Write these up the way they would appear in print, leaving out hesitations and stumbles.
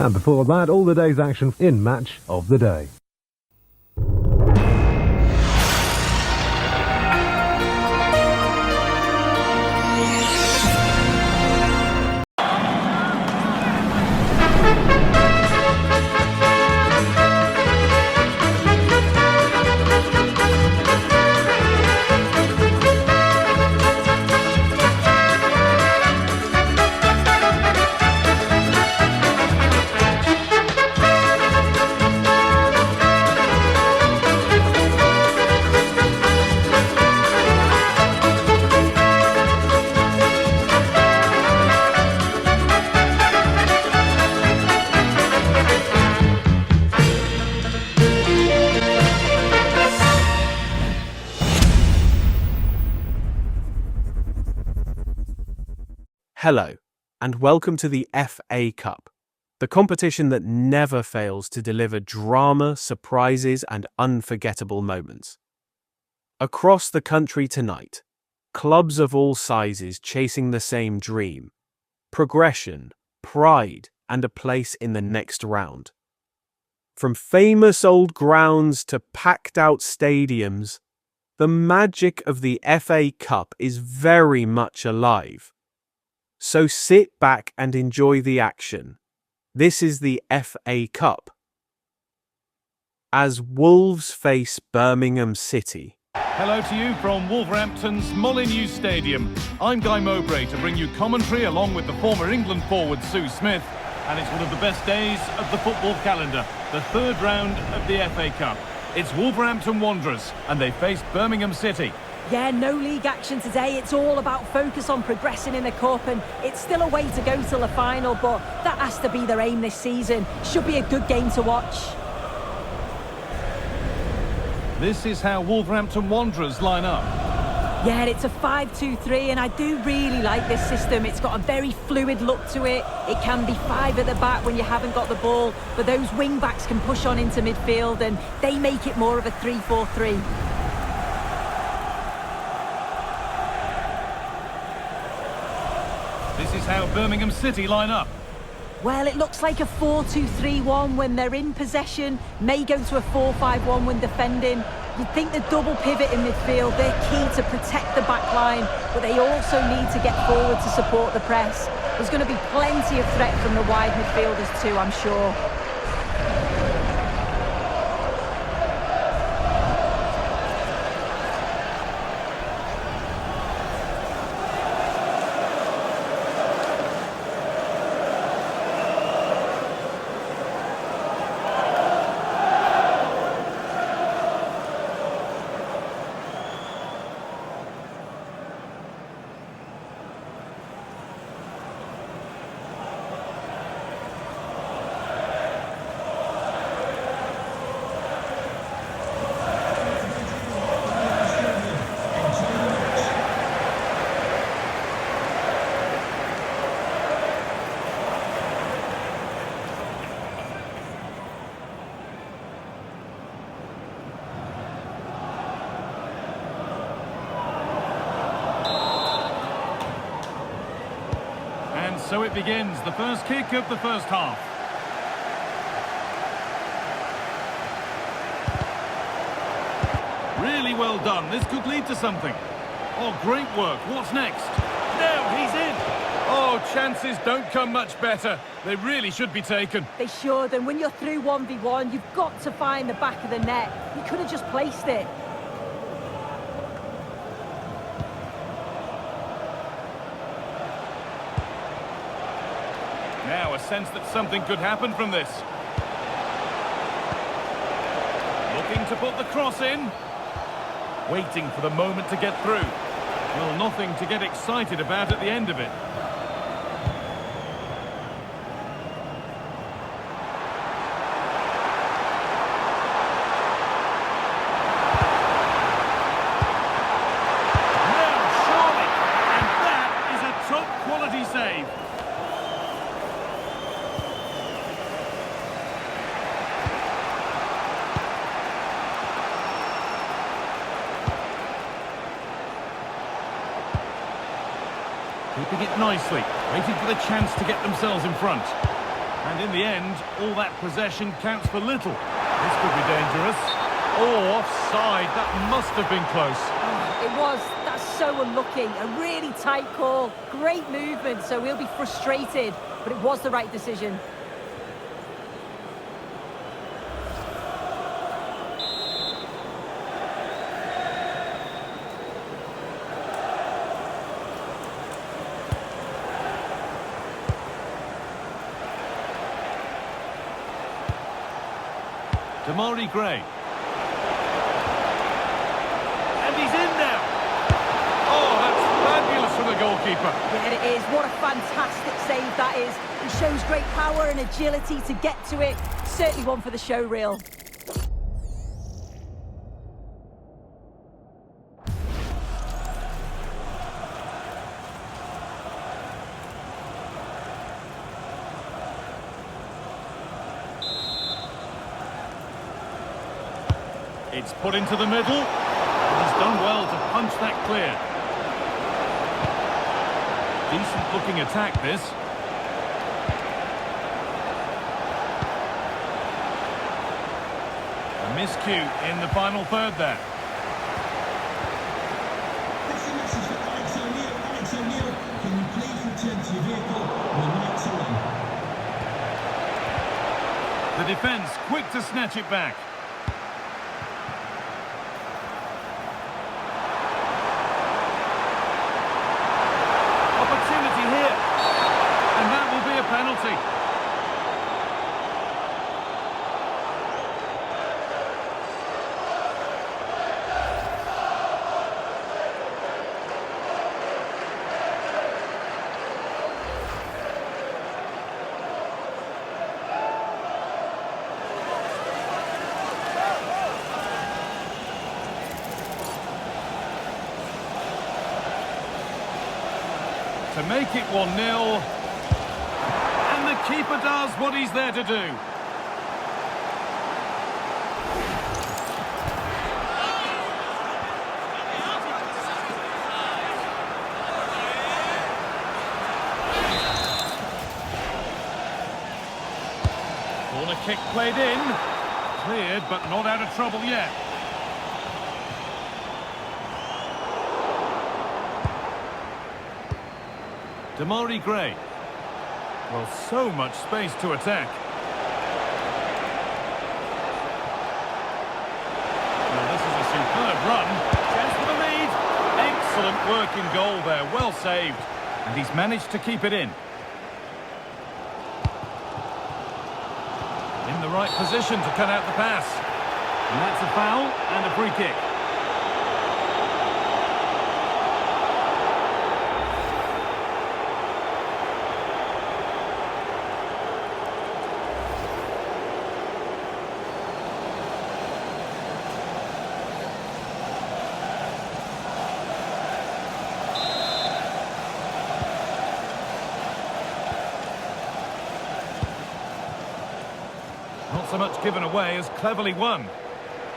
And before that, all the day's action in Match of the Day. Hello, and welcome to the FA Cup, the competition that never fails to deliver drama, surprises, and unforgettable moments. Across the country tonight, clubs of all sizes chasing the same dream: progression, pride, and a place in the next round. From famous old grounds to packed-out stadiums, the magic of the FA Cup is very much alive. So sit back and enjoy the action. This is the FA Cup. As Wolves face Birmingham City. Hello to you from Wolverhampton's Molineux Stadium. I'm Guy Mowbray to bring you commentary along with the former England forward Sue Smith. And it's one of the best days of the football calendar, the third round of the FA Cup. It's Wolverhampton Wanderers and they face Birmingham City. Yeah, no league action today. It's all about focus on progressing in the Cup, and it's still a way to go till the final, but that has to be their aim this season. Should be a good game to watch. This is how Wolverhampton Wanderers line up. Yeah, it's a 5-2-3, and I do really like this system. It's got a very fluid look to it. It can be five at the back when you haven't got the ball, but those wing-backs can push on into midfield, and they make it more of a 3-4-3. This is how Birmingham City line up. Well, it looks like a 4-2-3-1 when they're in possession, may go to a 4-5-1 when defending. You'd think the double pivot in midfield, they're key to protect the back line, but they also need to get forward to support the press. There's going to be plenty of threat from the wide midfielders too, I'm sure. So it begins, the first kick of the first half. Really well done, this could lead to something. Oh, great work, what's next? Now he's in! Oh, chances don't come much better. They really should be taken. They should, and when you're through 1v1, you've got to find the back of the net. You could have just placed it. Now a sense that something could happen from this. Looking to put the cross in. Waiting for the moment to get through. Well, nothing to get excited about at the end of it. Now, surely! And that is a top-quality save. Keeping it nicely, waiting for the chance to get themselves in front. And in the end, all that possession counts for little. This could be dangerous. Oh, offside. That must have been close. It was. That's so unlucky. A really tight call. Great movement, so we'll be frustrated. But it was the right decision. Damari Gray. And he's in now. Oh, that's fabulous from the goalkeeper. Yeah, it is. What a fantastic save that is. It shows great power and agility to get to it. Certainly one for the show reel. It's put into the middle. And he's done well to punch that clear. Decent looking attack, this. A miscue in the final third there. That's a message for Alex O'Neill. Alex O'Neill, can you please return to your vehicle? We're minutes away. The defence quick to snatch it back. Opportunity here. And that will be a penalty. To make it 1-0. And the keeper does what he's there to do. Corner kick played in. Cleared, but not out of trouble yet. Damari Gray. Well, so much space to attack. Well, this is a superb run. Chance for the lead. Excellent work in goal there. Well saved. And he's managed to keep it in. In the right position to cut out the pass. And that's a foul and a free kick. Not so much given away as cleverly won.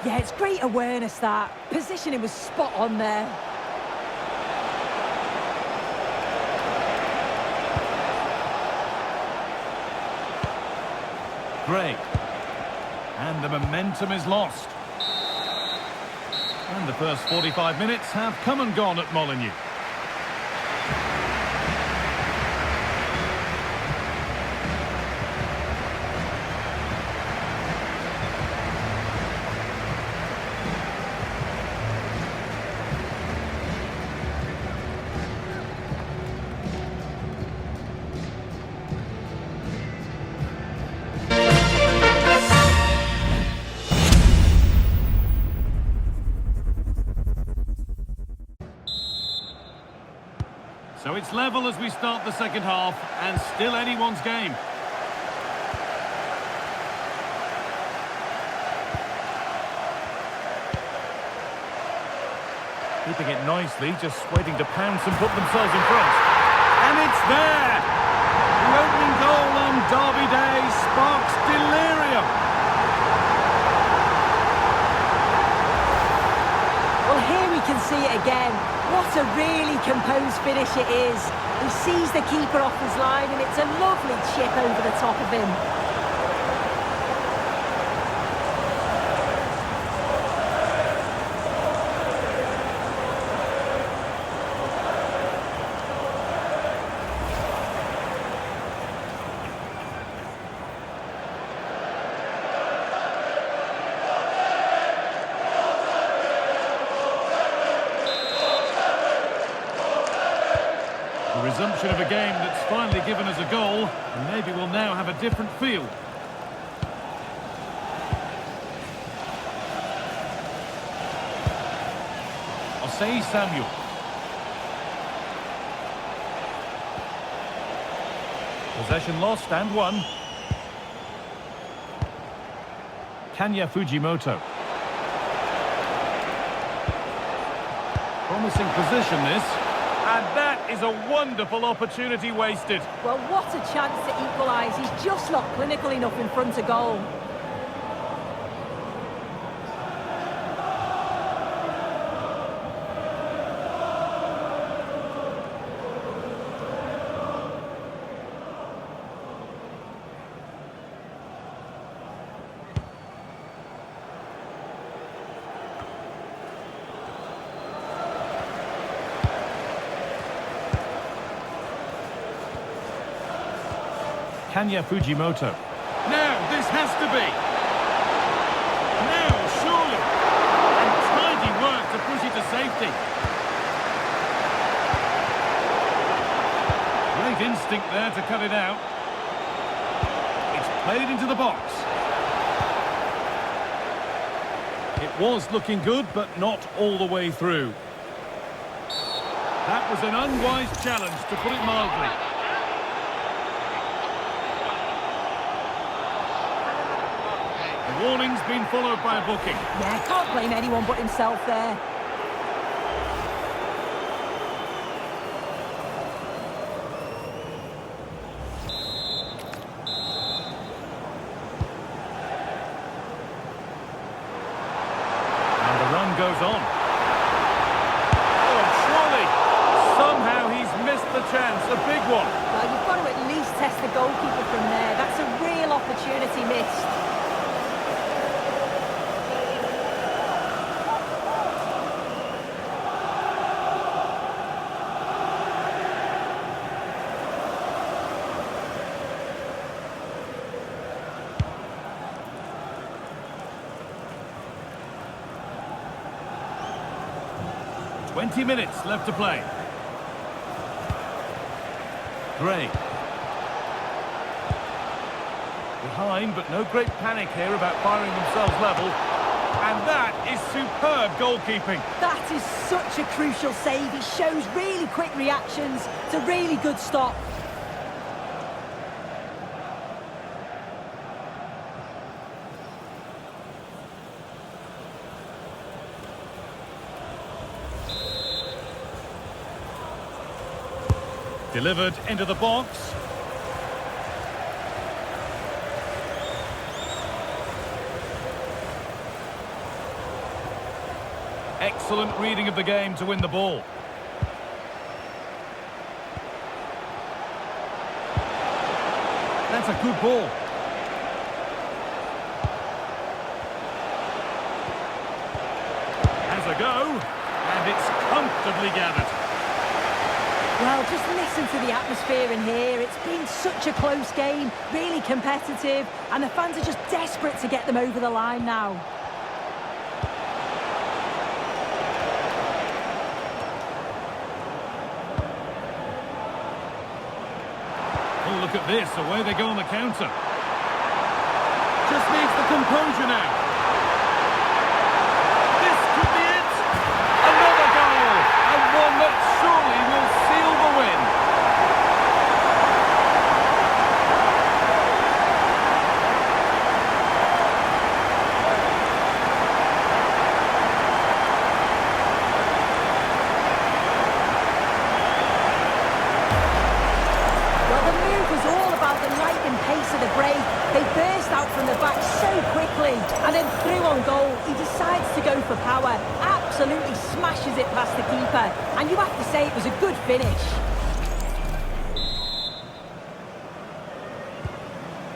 Yeah, it's great awareness, that. Positioning was spot on there. Gray. And the momentum is lost. And the first 45 minutes have come and gone at Molineux. So it's level as we start the second half, and still anyone's game. Keeping it nicely, just waiting to pounce and put themselves in front. And it's there! The opening goal on Derby Day sparks delirium. Well, here we can see it again. What a a really composed finish it is. He sees the keeper off his line and it's a lovely chip over the top of him. The resumption of a game that's finally given us a goal, and maybe we'll now have a different feel. Osei Samuel. Possession lost and won. Kanya Fujimoto. Promising position this. And that is a wonderful opportunity wasted. Well, what a chance to equalise. He's just not clinical enough in front of goal. Kanya Fujimoto. Now, this has to be. Now, surely. And tidy work to push it to safety. Great instinct there to cut it out. It's played into the box. It was looking good, but not all the way through. That was an unwise challenge, to put it mildly. The warning's been followed by a booking. Yeah, can't blame anyone but himself there. And the run goes on. Oh, and surely, somehow he's missed the chance, a big one. Well, you've got to at least test the goalkeeper from there. That's a real opportunity missed. "20 minutes left to play. Gray. Behind, but no great panic here about firing themselves level. And that is superb goalkeeping. That is such a crucial save. He shows really quick reactions. It's a really good stop. Delivered into the box. Excellent reading of the game to win the ball. That's a good ball. Has a go, and it's comfortably gathered. Well, just listen to the atmosphere in here. It's been such a close game, really competitive, and the fans are just desperate to get them over the line now. Oh, look at this, away they go on the counter. Just needs the composure now. This could be it. Another goal, and one that surely will seal the win. Well, the move was all about the lightning pace of the break. They burst out from the back so quick quickly and then through on goal. He decides to go for power, absolutely smashes it past the keeper, and you have to say it was a good finish.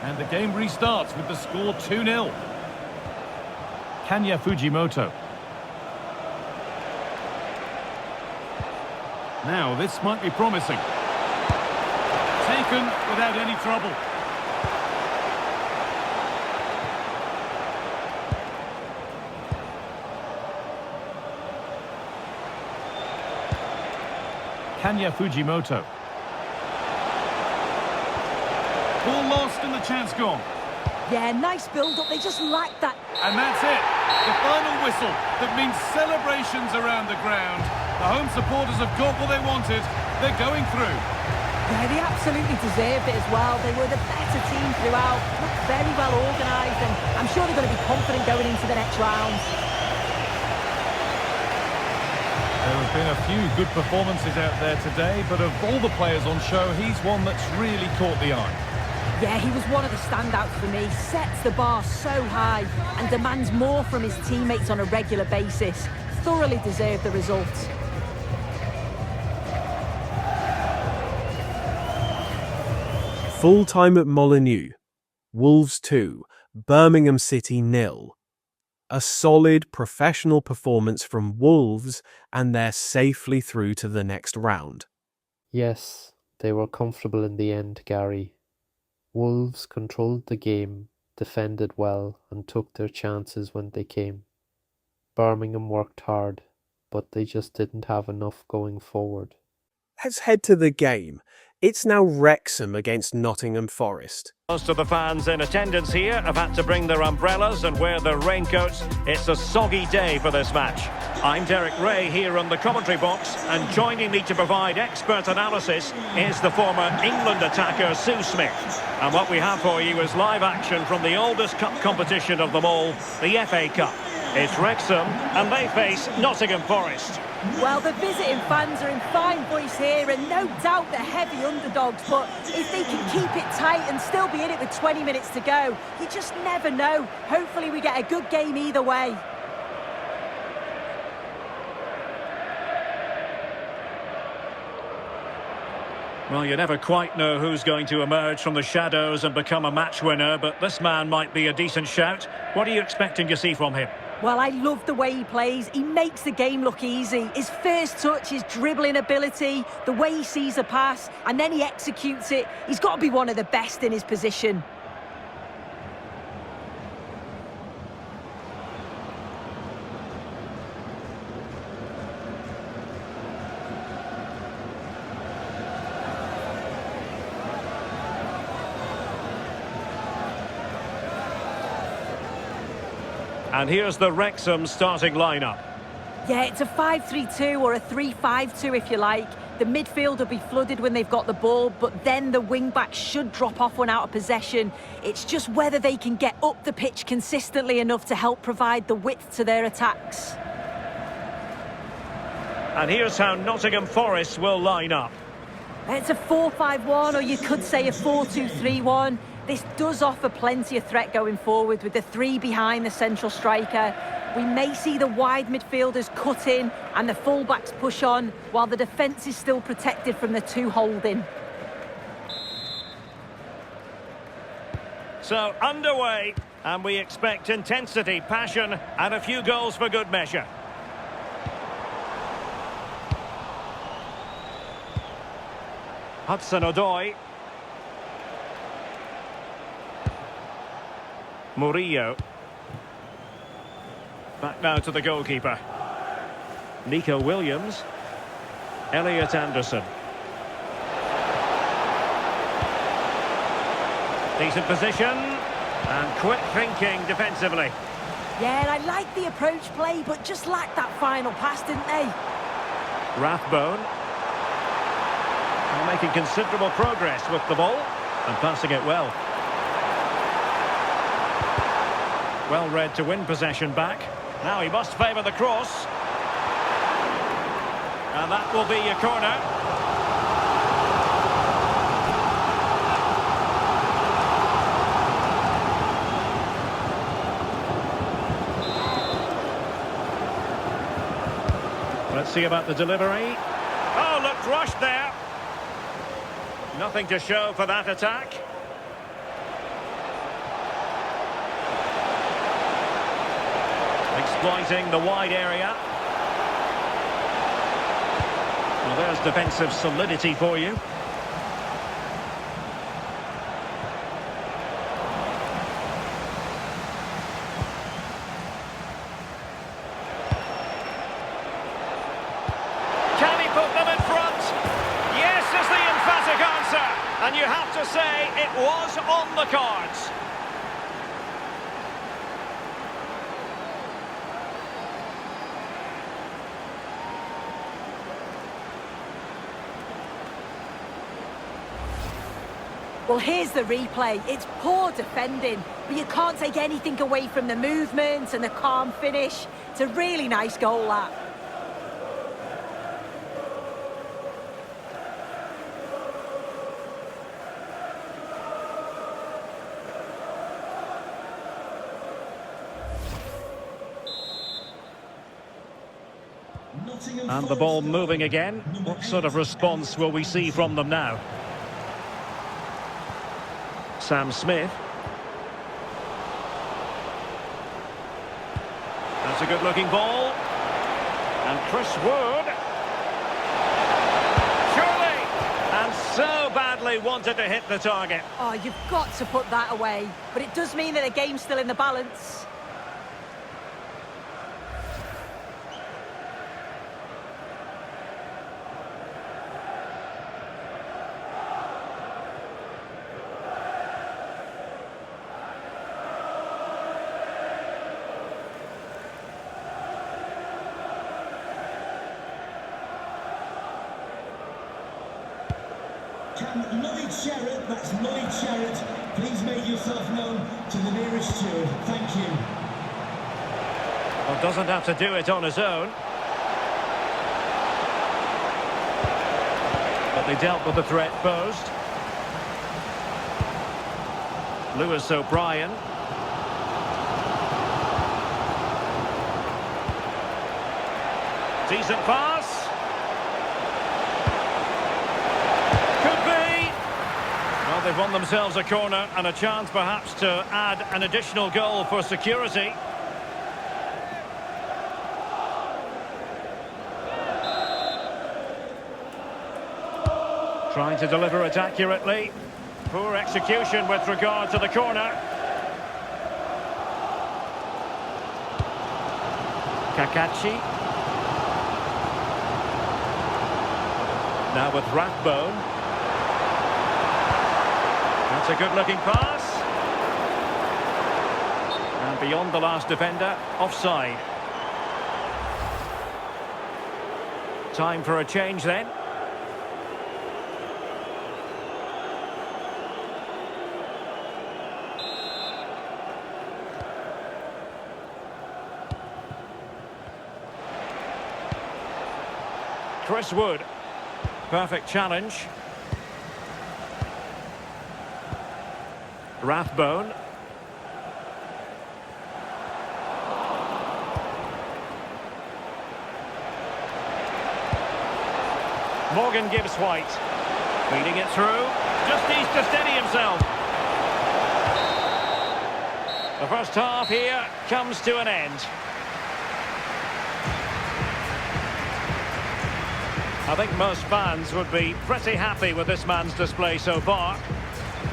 And the game restarts with the score 2-0. Kanya Fujimoto. Now, this might be promising. Taken without any trouble. Kanya Fujimoto. Ball lost and the chance gone. Yeah, nice build-up. They just lack that. And that's it. The final whistle that means celebrations around the ground. The home supporters have got what they wanted. They're going through. Yeah, they absolutely deserved it as well. They were the better team throughout. Looked very well organised, and I'm sure they're going to be confident going into the next round. There have been a few good performances out there today, but of all the players on show, he's one that's really caught the eye. Yeah, he was one of the standouts for me. Sets the bar so high and demands more from his teammates on a regular basis. Thoroughly deserved the result. Full time at Molineux. Wolves 2, Birmingham City 0. A solid professional performance from Wolves, and they're safely through to the next round. Yes, they were comfortable in the end, Gary. Wolves controlled the game, defended well, and took their chances when they came. Birmingham worked hard, but they just didn't have enough going forward. Let's head to the game. It's now Wrexham against Nottingham Forest. Most of the fans in attendance here have had to bring their umbrellas and wear their raincoats. It's a soggy day for this match. I'm Derek Ray here on the commentary box, and joining me to provide expert analysis is the former England attacker Sue Smith. And what we have for you is live action from the oldest cup competition of them all, the FA Cup. It's Wrexham and they face Nottingham Forest. Well, the visiting fans are in fine voice here, and no doubt they're heavy underdogs, but if they can keep it tight and still be in it with 20 minutes to go, you just never know. Hopefully we get a good game either way. Well, you never quite know who's going to emerge from the shadows and become a match winner, but this man might be a decent shout. What are you expecting to see from him? Well, I love the way he plays. He makes the game look easy. His first touch, his dribbling ability, the way he sees a pass, and then he executes it. He's got to be one of the best in his position. And here's the Wrexham starting lineup. Yeah, it's a 5-3-2 or a 3-5-2 if you like. The midfield will be flooded when they've got the ball, but then the wing-backs should drop off when out of possession. It's just whether they can get up the pitch consistently enough to help provide the width to their attacks. And here's how Nottingham Forest will line up. It's a 4-5-1, or you could say a 4-2-3-1. This does offer plenty of threat going forward with the three behind the central striker. We may see the wide midfielders cut in and the full-backs push on, while the defence is still protected from the two holding. So, underway, and we expect intensity, passion, and a few goals for good measure. Hudson-Odoi. Murillo. Back now to the goalkeeper. Nico Williams. Elliot Anderson. Decent position. And quick thinking defensively. Yeah, and I like the approach play, but just lacked that final pass, didn't they? Rathbone. And making considerable progress with the ball. And passing it well. Well read to win possession back. Now he must favour the cross. And that will be a corner. Let's see about the delivery. Oh, looked rushed there. Nothing to show for that attack. Exploiting the wide area. Well, there's defensive solidity for you. Can he put them in front? Yes is the emphatic answer. And you have to say it was on the cards. Well, here's the replay. It's poor defending, but you can't take anything away from the movement and the calm finish. It's a really nice goal, that. And the ball moving again. What sort of response will we see from them now? Sam Smith. That's a good-looking ball. And Chris Wood. Surely! And so badly wanted to hit the target. Oh, you've got to put that away. But it does mean that the game's still in the balance. Can Lloyd Sherratt, that's Lloyd Sherratt, please make yourself known to the nearest steward. Thank you. Well, doesn't have to do it on his own. But they dealt with the threat posed. Lewis O'Brien. Decent pass. Could be. Well, they've won themselves a corner and a chance perhaps to add an additional goal for security. Trying to deliver it accurately. Poor execution with regard to the corner. Kakachi. Now with Rathbone. That's a good-looking pass. And beyond the last defender, offside. Time for a change then. Chris Wood. Perfect challenge. Rathbone. Morgan Gibbs White. Feeding it through. Just needs to steady himself. The first half here comes to an end. I think most fans would be pretty happy with this man's display so far.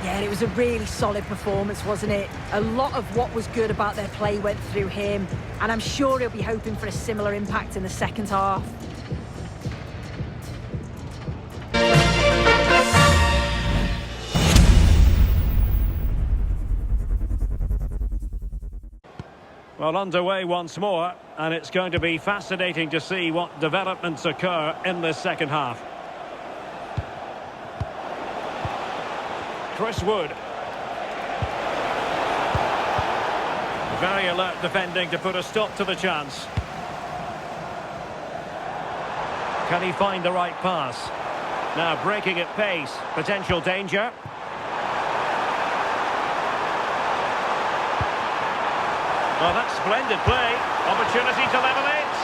Yeah, it was a really solid performance, wasn't it? A lot of what was good about their play went through him, and I'm sure he'll be hoping for a similar impact in the second half. Well, underway once more, and it's going to be fascinating to see what developments occur in this second half. Chris Wood. Very alert defending to put a stop to the chance. Can he find the right pass? Now breaking at pace, potential danger. Well, that's splendid play. Opportunity to level it.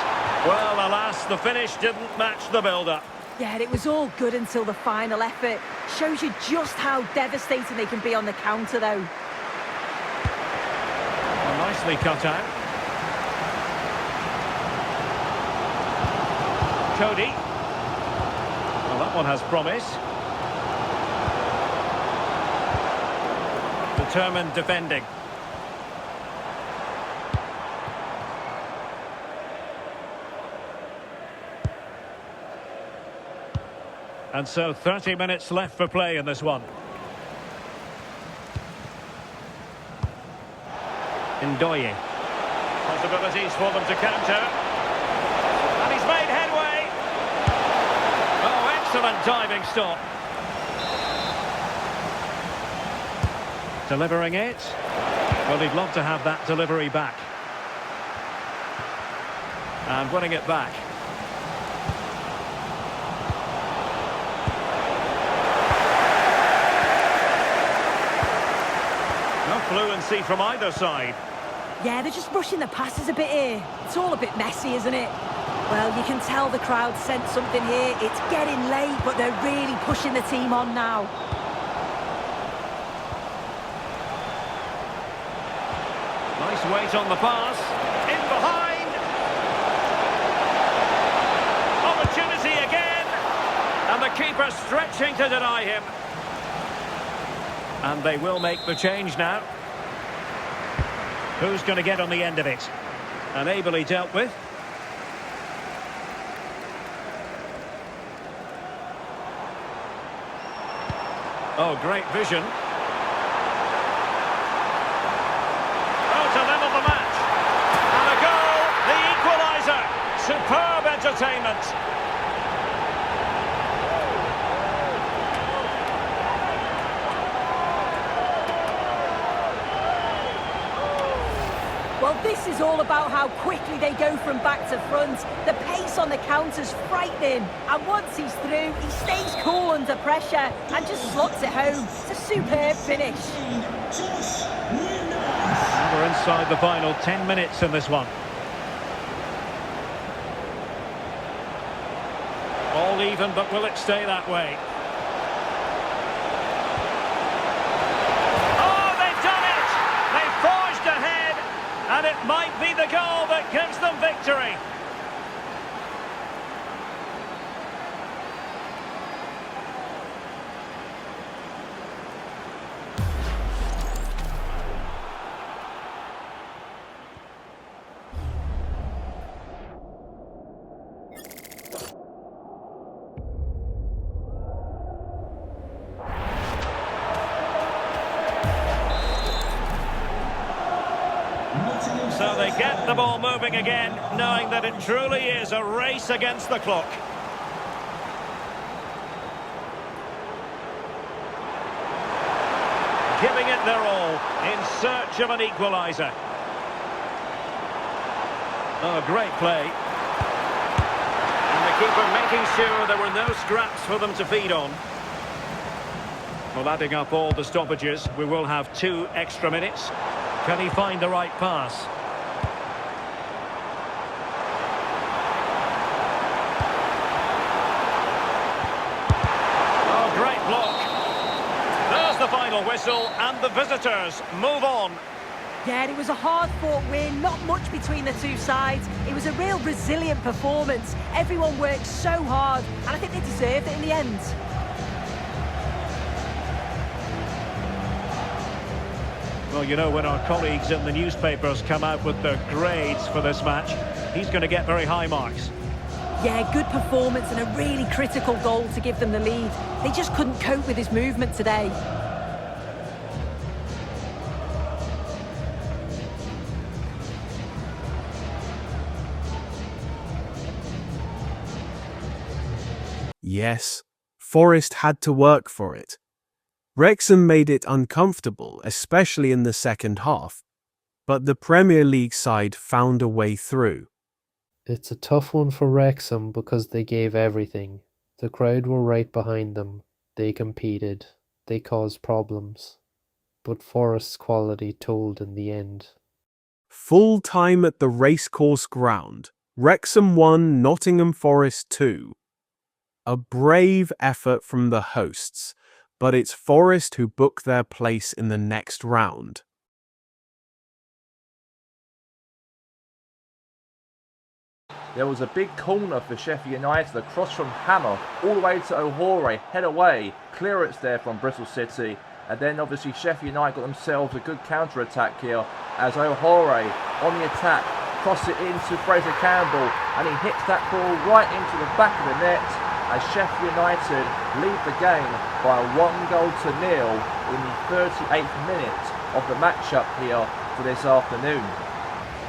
Well, alas, the finish didn't match the build-up. Yeah, it was all good until the final effort. Shows you just how devastating they can be on the counter, though. Well, nicely cut out. Cody. Well, that one has promise. Determined defending. And so 30 minutes left for play in this one. Ndoye. Possibilities for them to counter. And he's made headway. Oh, excellent diving stop. Delivering it. Well, he'd love to have that delivery back. And winning it back. No fluency from either side. Yeah, they're just rushing the passes a bit here. It's all a bit messy, isn't it? Well, you can tell the crowd sense something here. It's getting late, but they're really pushing the team on now. Nice weight on the pass. In behind. Opportunity again. And the keeper stretching to deny him. And they will make the change now. Who's going to get on the end of it? And ably dealt with. Oh, great vision. Oh, to level the match. And a goal, the equaliser. Superb entertainment. Well, this is all about how quickly they go from back to front. The pace on the counter's frightening. And once he's through, he stays cool under pressure and just slots it home. It's a superb finish. And we're inside the final 10 minutes in this one. All even, but will it stay that way? And it might be the goal that gives them victory. So they get the ball moving again, knowing that it truly is a race against the clock. Giving it their all, in search of an equaliser. Oh, great play. And the keeper making sure there were no scraps for them to feed on. Well, adding up all the stoppages, we will have 2 extra minutes. Can he find the right pass? The final whistle and the visitors move on. Yeah, it was a hard-fought win, not much between the two sides. It was a real resilient performance. Everyone worked so hard, and I think they deserved it in the end. Well, you know, when our colleagues in the newspapers come out with their grades for this match, he's going to get very high marks. Yeah, good performance and a really critical goal to give them the lead. They just couldn't cope with his movement today. Yes, Forest had to work for it. Wrexham made it uncomfortable, especially in the second half, but the Premier League side found a way through. It's a tough one for Wrexham because they gave everything. The crowd were right behind them. They competed. They caused problems. But Forest's quality told in the end. Full time at the racecourse ground, Wrexham 1, Nottingham Forest 2. A brave effort from the hosts, but it's Forest who book their place in the next round. There was a big corner for Sheffield United, across from Hammer, all the way to O'Hore, head away, clearance there from Bristol City, and then obviously Sheffield United got themselves a good counter-attack here, as O'Hore on the attack, cross it into Fraser Campbell, and he hits that ball right into the back of the net, as Sheffield United lead the game by 1-0 in the 38th minute of the match-up here for this afternoon.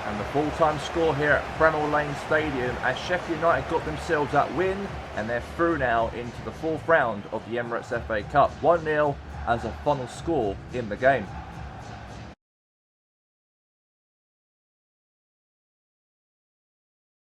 And the full-time score here at Bramall Lane Stadium, as Sheffield United got themselves that win, and they're through now into the fourth round of the Emirates FA Cup. 1-0 as a final score in the game.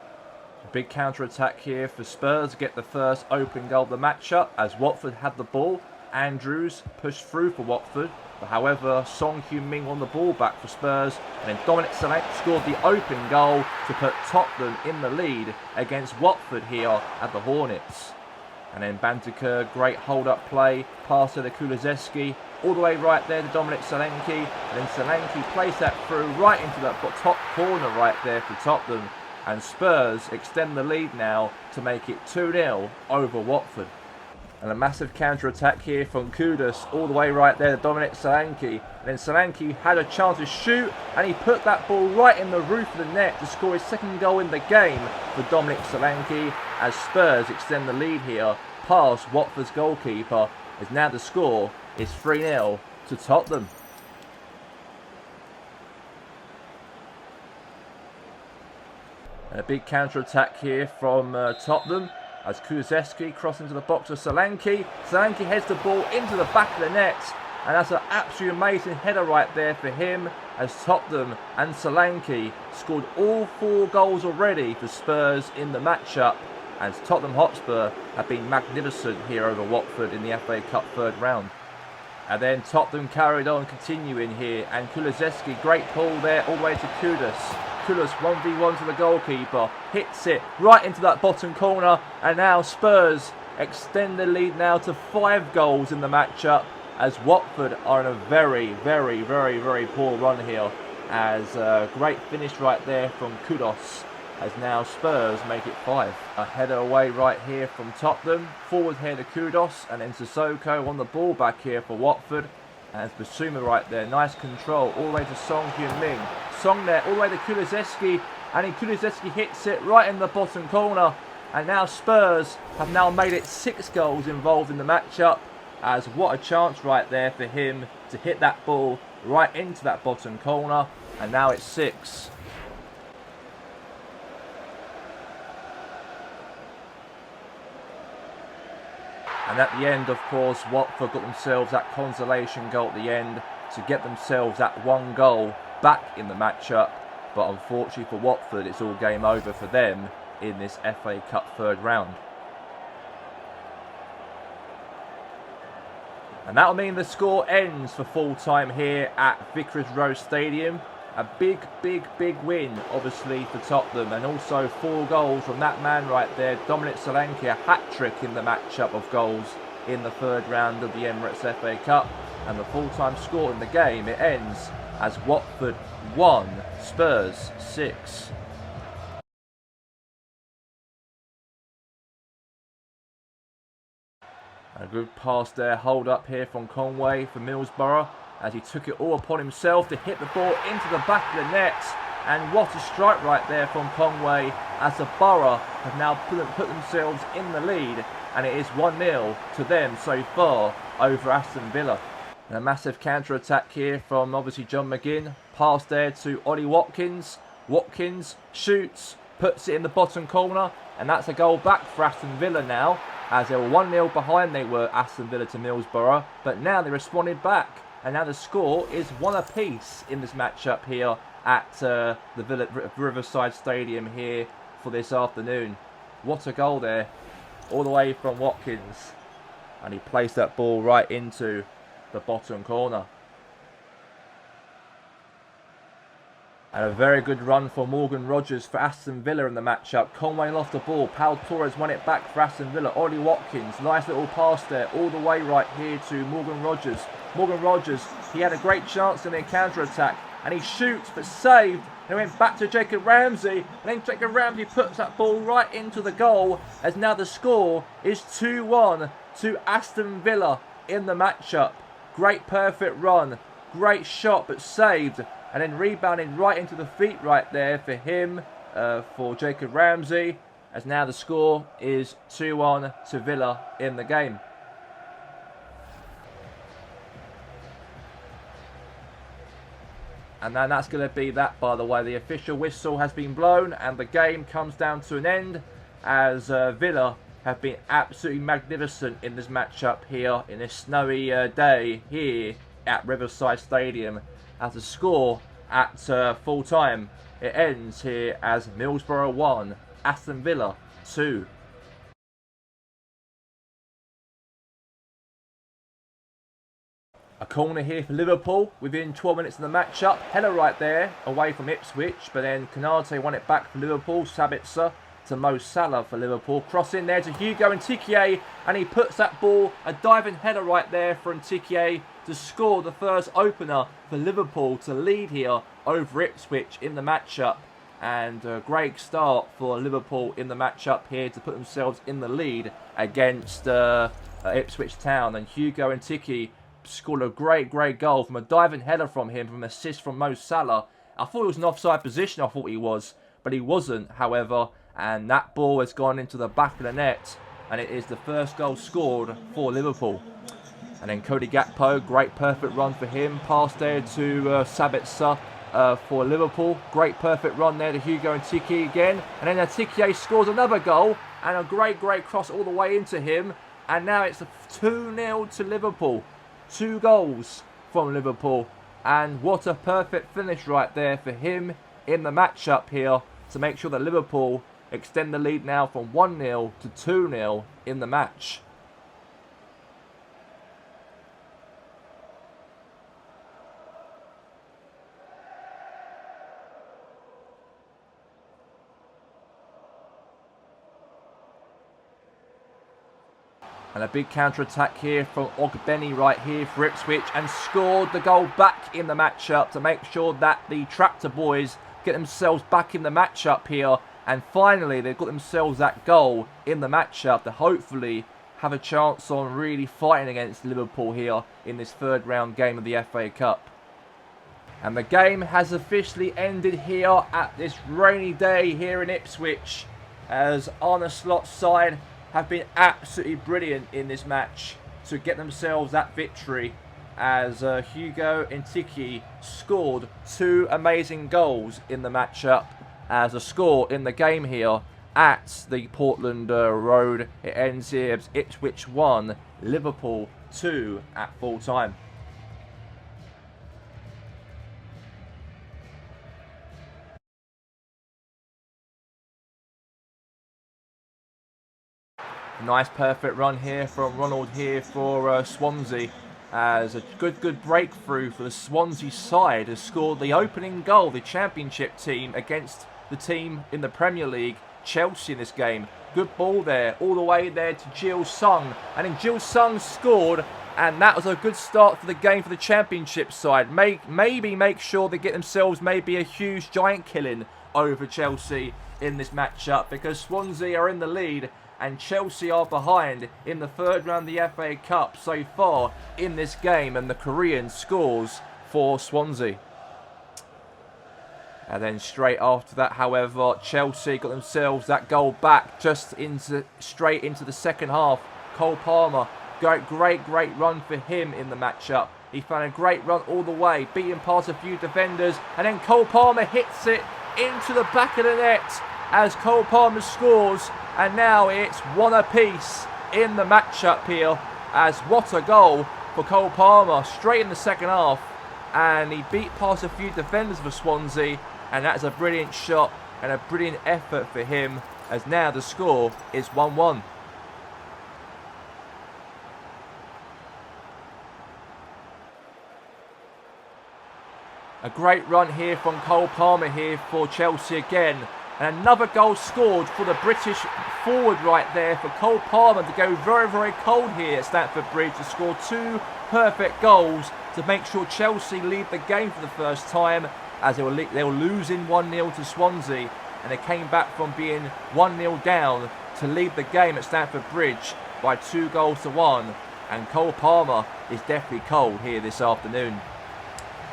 A big counter-attack here for Spurs to get the first opening goal of the matchup, as Watford had the ball. Andrews pushed through for Watford, but however, Song Heung-min won the ball back for Spurs, and then Dominic Solanke scored the opening goal to put Tottenham in the lead against Watford here at the Hornets. And then Bandicoot, great hold-up play, pass to the Kulusevski, all the way right there to Dominic Solanke, and then Solanke placed that through right into that top corner right there for Tottenham, and Spurs extend the lead now to make it 2-0 over Watford. And a massive counter-attack here from Kudus, all the way right there to Dominic Solanke. And then Solanke had a chance to shoot, and he put that ball right in the roof of the net to score his second goal in the game for Dominic Solanke, as Spurs extend the lead here past Watford's goalkeeper, as now the score is 3-0 to Tottenham. And a big counter-attack here from Tottenham, as Kulusevski crosses into the box of Solanke. Solanke heads the ball into the back of the net, and that's an absolutely amazing header right there for him, as Tottenham and Solanke scored all 4 goals already for Spurs in the matchup, as Tottenham Hotspur have been magnificent here over Watford in the FA Cup third round. And then Tottenham carried on continuing here, and Kulusevski, great pull there all the way to Kudus. Kudus 1v1 to the goalkeeper, hits it right into that bottom corner, and now Spurs extend the lead now to 5 goals in the matchup, as Watford are in a very poor run here, as a great finish right there from Kudus, as now Spurs make it 5. A header away right here from Tottenham, forward here to Kudus, and then Sissoko on the ball back here for Watford, and Basuma right there, nice control all the way to Song Heung-min. Song there all the way to Kulusevski, and Kulusevski hits it right in the bottom corner, and now Spurs have now made it 6 goals involved in the matchup, as what a chance right there for him to hit that ball right into that bottom corner, and now it's 6. And at the end, of course, Watford got themselves that consolation goal at the end to get themselves that 1 goal back in the matchup. But unfortunately for Watford, it's all game over for them in this FA Cup third round. And that'll mean the score ends for full time here at Vicarage Road Stadium. A big win, obviously, for Tottenham, and also 4 goals from that man right there, Dominic Solanke, a hat-trick in the matchup of goals in the third round of the Emirates FA Cup. And the full-time score in the game, it ends as Watford 1, Spurs 6. A good pass there, hold up here from Conway for Middlesbrough, as he took it all upon himself to hit the ball into the back of the net. And what a strike right there from Conway, as the Borough have now put themselves in the lead, and it is 1-0 to them so far over Aston Villa. And a massive counter-attack here from obviously John McGinn. Pass there to Ollie Watkins. Watkins shoots, puts it in the bottom corner, and that's a goal back for Aston Villa now, as they were 1-0 behind, they were Aston Villa to Middlesbrough, but now they responded back. And now the score is 1 apiece in this matchup here at the Riverside Stadium here for this afternoon. What a goal there, all the way from Watkins. And he placed that ball right into the bottom corner. And a very good run for Morgan Rogers for Aston Villa in the matchup. Conway lost the ball. Pau Torres won it back for Aston Villa. Ollie Watkins, nice little pass there, all the way right here to Morgan Rogers. Morgan Rogers, he had a great chance in the counter-attack, and he shoots, but saved. And it went back to Jacob Ramsey, and then Jacob Ramsey puts that ball right into the goal, as now the score is 2-1 to Aston Villa in the matchup. Great perfect run, great shot, but saved. And then rebounding right into the feet right there for him, for Jacob Ramsey. As now the score is 2-1 to Villa in the game. And then that's going to be that, by the way. The official whistle has been blown and the game comes down to an end, as Villa have been absolutely magnificent in this matchup here in this snowy day here at Riverside Stadium. As the score at full time, it ends here as Middlesbrough 1, Aston Villa 2. A corner here for Liverpool within 12 minutes of the matchup. Header right there away from Ipswich, but then Canate won it back for Liverpool. Sabitzer to Mo Salah for Liverpool. Cross in there to Hugo Nketiah, and he puts that ball, a diving header right there for Nketiah to score the first opener for Liverpool to lead here over Ipswich in the matchup. And a great start for Liverpool in the matchup here to put themselves in the lead against Ipswich Town. And Hugo Nketiah scored a great goal from a diving header from him, from an assist from Mo Salah. I thought it was an offside position, I thought he was, but he wasn't, however. And that ball has gone into the back of the net, and it is the first goal scored for Liverpool. And then Cody Gakpo, great perfect run for him. Pass there to Sabitzer for Liverpool. Great perfect run there to Hugo Nketiah again. And then Nketiah scores another goal, and a great cross all the way into him. And now it's 2-0 to Liverpool. 2 goals from Liverpool. And what a perfect finish right there for him in the matchup here to make sure that Liverpool extend the lead now from 1-0 to 2-0 in the match. And a big counter-attack here from Ogbeni right here for Ipswich, and scored the goal back in the matchup to make sure that the Tractor Boys get themselves back in the matchup here. And finally, they've got themselves that goal in the matchup to hopefully have a chance on really fighting against Liverpool here in this third round game of the FA Cup. And the game has officially ended here at this rainy day here in Ipswich, as Arne Slot's side have been absolutely brilliant in this match to get themselves that victory, as Hugo Nketiah scored 2 amazing goals in the matchup. As a score in the game here at the Portland Road, it ends here as Ipswich 1, Liverpool 2 at full time. Nice perfect run here from Ronald here for Swansea, as a good breakthrough for the Swansea side has scored the opening goal, the Championship team against the team in the Premier League, Chelsea, in this game. Good ball there, all the way there to Jil Sung, and then Jil Sung scored, and that was a good start for the game for the Championship side. Maybe make sure they get themselves maybe a huge giant killing over Chelsea in this matchup, because Swansea are in the lead and Chelsea are behind in the third round of the FA Cup so far in this game, and the Korean scores for Swansea. And then straight after that, however, Chelsea got themselves that goal back just straight into the second half. Cole Palmer, great run for him in the matchup. He found a great run all the way, beating past a few defenders, and then Cole Palmer hits it into the back of the net as Cole Palmer scores. And now it's 1 apiece in the matchup here, as what a goal for Cole Palmer straight in the second half. And he beat past a few defenders for Swansea, and that's a brilliant shot and a brilliant effort for him, as now the score is 1-1. A great run here from Cole Palmer here for Chelsea again. And another goal scored for the British forward right there for Cole Palmer to go very, very cold here at Stamford Bridge to score 2 perfect goals to make sure Chelsea lead the game for the first time, as they were losing 1-0 to Swansea, and they came back from being 1-0 down to lead the game at Stamford Bridge by 2-1. And Cole Palmer is definitely cold here this afternoon.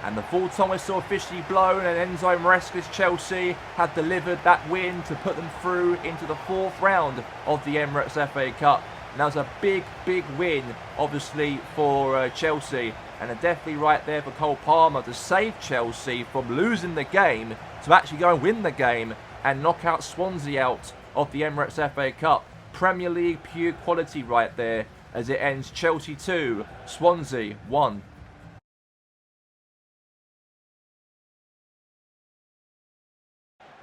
And the full-time whistle officially blown, and Enzo Maresca's Chelsea have delivered that win to put them through into the 4th round of the Emirates FA Cup. And that was a big, big win, obviously, for Chelsea. And definitely right there for Cole Palmer to save Chelsea from losing the game, to actually go and win the game and knock out Swansea out of the Emirates FA Cup. Premier League pure quality right there, as it ends Chelsea 2, Swansea 1.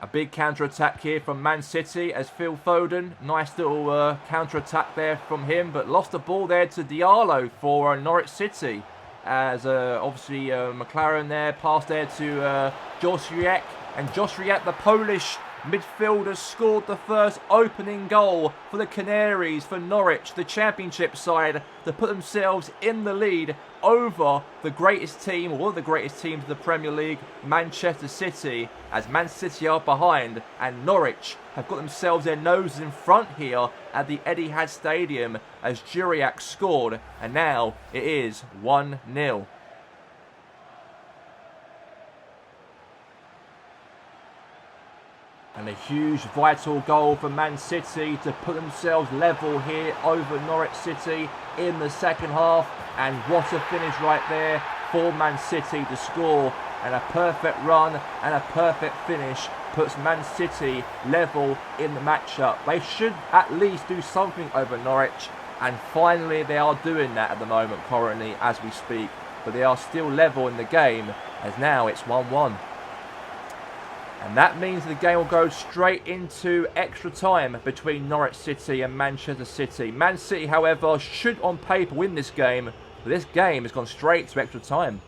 A big counter-attack here from Man City as Phil Foden. Nice little counter-attack there from him, but lost the ball there to Diallo for Norwich City. As obviously McLaren there, passed there to Josriek. And Josriek, the Polish midfielder, scored the first opening goal for the Canaries, for Norwich, the Championship side, to put themselves in the lead over the greatest team, or one of the greatest teams of the Premier League, Manchester City, as Man City are behind and Norwich have got themselves their noses in front here at the Etihad Stadium as Juriak scored, and now it is 1-0. And a huge vital goal for Man City to put themselves level here over Norwich City in the second half. And what a finish right there for Man City to score. And a perfect run and a perfect finish puts Man City level in the matchup. They should at least do something over Norwich. And finally they are doing that at the moment currently as we speak. But they are still level in the game, as now it's 1-1. And that means the game will go straight into extra time between Norwich City and Manchester City. Man City, however, should on paper win this game, but this game has gone straight to extra time.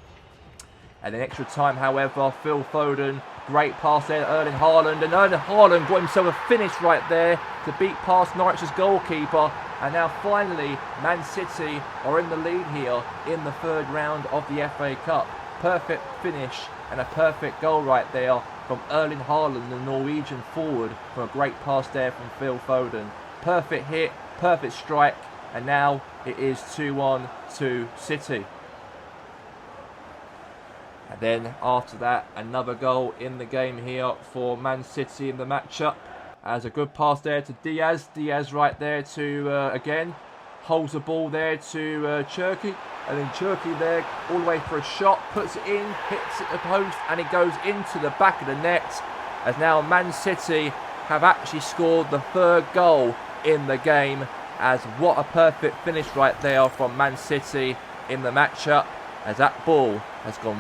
And in extra time, however, Phil Foden, great pass there to Erling Haaland, and Erling Haaland got himself a finish right there to beat past Norwich's goalkeeper. And now finally, Man City are in the lead here in the 3rd round of the FA Cup. Perfect finish and a perfect goal right there from Erling Haaland, the Norwegian forward, from a great pass there from Phil Foden. Perfect hit, perfect strike, and now it is 2-1 to City. And then after that, another goal in the game here for Man City in the matchup. As a good pass there to Diaz. Diaz right there to, again, holds the ball there to Cherki. And then Cherki there, all the way for a shot, puts it in, hits it at the post, and it goes into the back of the net. As now Man City have actually scored the 3rd goal in the game. As what a perfect finish right there from Man City in the matchup. As that ball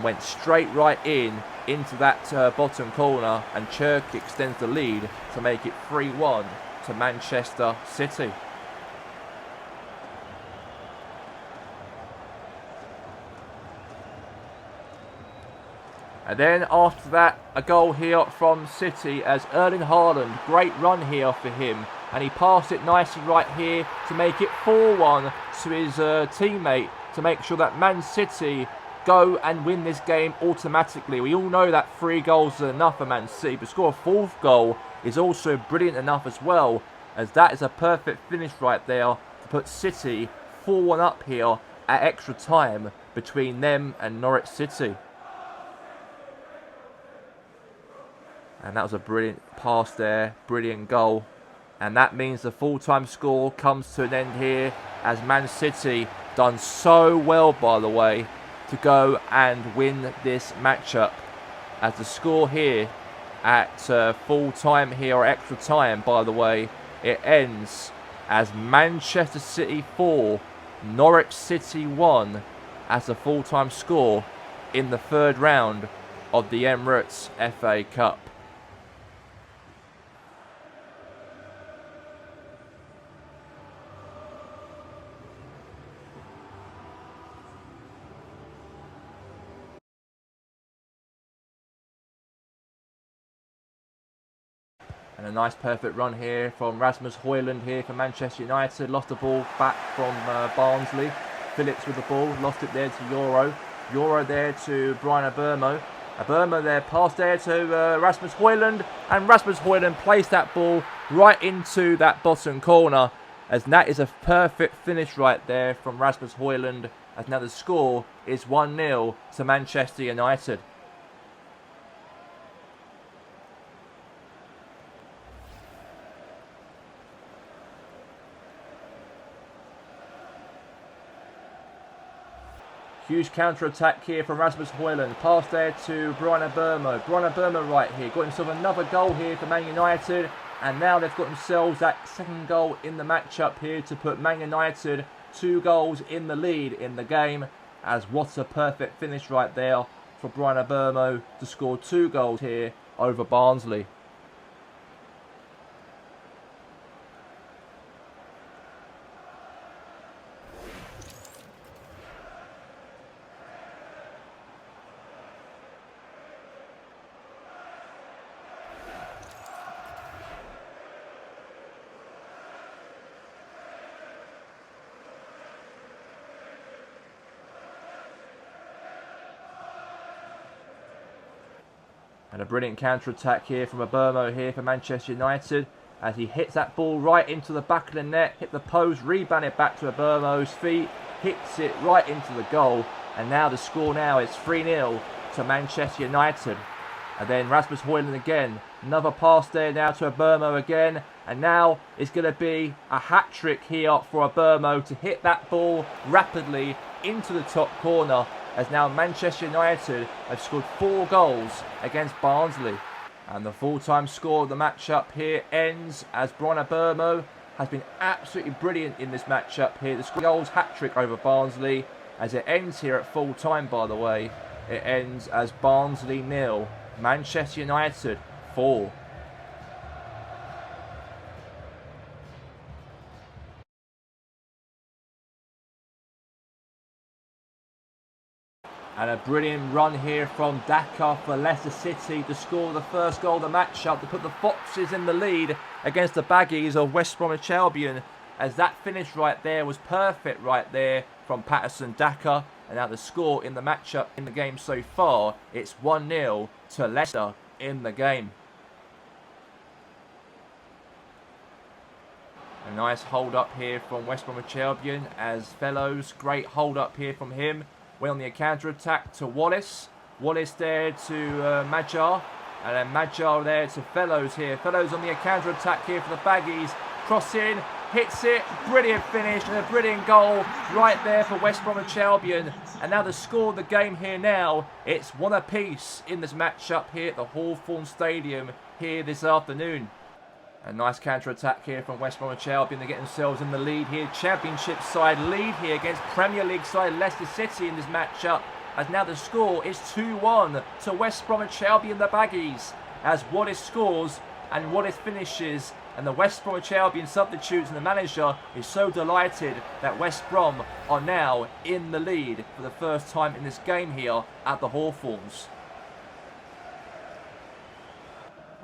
went straight right into that bottom corner, and Cherki extends the lead to make it 3-1 to Manchester City. And then after that, a goal here from City as Erling Haaland, great run here for him. And he passed it nicely right here to make it 4-1 to his teammate, to make sure that Man City go and win this game automatically. We all know that 3 goals is enough for Man City, but score a 4th goal is also brilliant enough as well, as that is a perfect finish right there to put City 4-1 up here at extra time between them and Norwich City. And that was a brilliant pass there, brilliant goal. And that means the full-time score comes to an end here, as Man City done so well, by the way, to go and win this matchup. As the score here at full-time here, or extra time, by the way, it ends as Manchester City 4, Norwich City 1, as the full-time score in the 3rd round of the Emirates FA Cup. And a nice perfect run here from Rasmus Højlund here for Manchester United. Lost the ball back from Barnsley. Phillips with the ball, lost it there to Euro. Euro there to Brian Abermo. Abermo there, pass there to Rasmus Højlund. And Rasmus Højlund placed that ball right into that bottom corner. As that is a perfect finish right there from Rasmus Højlund. As now the score is 1-0 to Manchester United. Huge counter-attack here from Rasmus Højlund. Pass there to Brian Abermo. Brian Abermo right here. Got himself another goal here for Man United. And now they've got themselves that second goal in the matchup here to put Man United 2 goals in the lead in the game. As what a perfect finish right there for Brian Abermo to score 2 goals here over Barnsley. And a brilliant counter-attack here from Abermo here for Manchester United. As he hits that ball right into the back of the net. Hit the post, rebound it back to Abermo's feet. Hits it right into the goal. And now the score now is 3-0 to Manchester United. And then Rasmus Højlund again. Another pass there now to Abermo again. And now it's going to be a hat-trick here for Abermo to hit that ball rapidly into the top corner. As now Manchester United have scored 4 goals against Barnsley. And the full-time score of the matchup here ends as Brian Abermo has been absolutely brilliant in this matchup here. The goals hat-trick over Barnsley. As it ends here at full-time, by the way, it ends as Barnsley 0, Manchester United 4. And a brilliant run here from Daka for Leicester City to score the first goal of the matchup to put the Foxes in the lead against the Baggies of West Bromwich Albion. As that finish right there was perfect right there from Patterson Daka. And now the score in the matchup in the game so far, it's 1-0 to Leicester in the game. A nice hold up here from West Bromwich Albion as Fellows, great hold up here from him. Went on the counter-attack to Wallace. Wallace there to Magyar. And then Magyar there to Fellows here. Fellows on the counter-attack here for the Baggies. Cross in, hits it. Brilliant finish and a brilliant goal right there for West Bromwich Albion. And now the score of the game here now. It's 1 apiece in this matchup here at the Hawthorn Stadium here this afternoon. A nice counter-attack here from West Bromwich Albion to get themselves in the lead here. Championship side lead here against Premier League side Leicester City in this matchup. As now the score is 2-1 to West Bromwich Albion, the Baggies. As Wallace scores and Wallace finishes. And the West Bromwich Albion substitutes and the manager is so delighted that West Brom are now in the lead for the first time in this game here at the Hawthorns.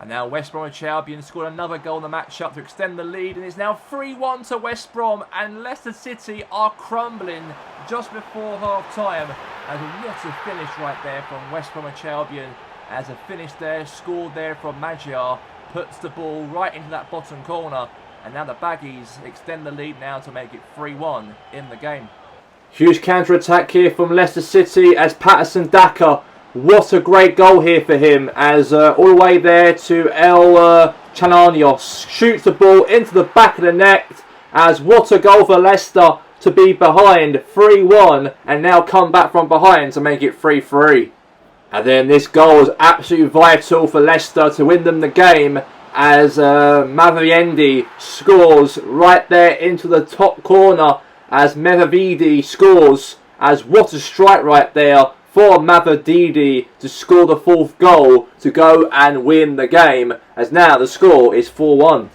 And now West Bromwich Albion scored another goal in the matchup to extend the lead. And it's now 3-1 to West Brom. And Leicester City are crumbling just before half-time. And what a finish right there from West Bromwich Albion. As a finish there, scored there from Magyar. Puts the ball right into that bottom corner. And now the Baggies extend the lead now to make it 3-1 in the game. Huge counter-attack here from Leicester City as Patterson Daka. What a great goal here for him as all the way there to El Chalanios shoots the ball into the back of the net as what a goal for Leicester to be behind 3-1 and now come back from behind to make it 3-3. And then this goal was absolutely vital for Leicester to win them the game as Maviendi scores right there into the top corner as Maviendi scores as what a strike right there for Maviendi to score the 4th goal to go and win the game as now the score is 4-1.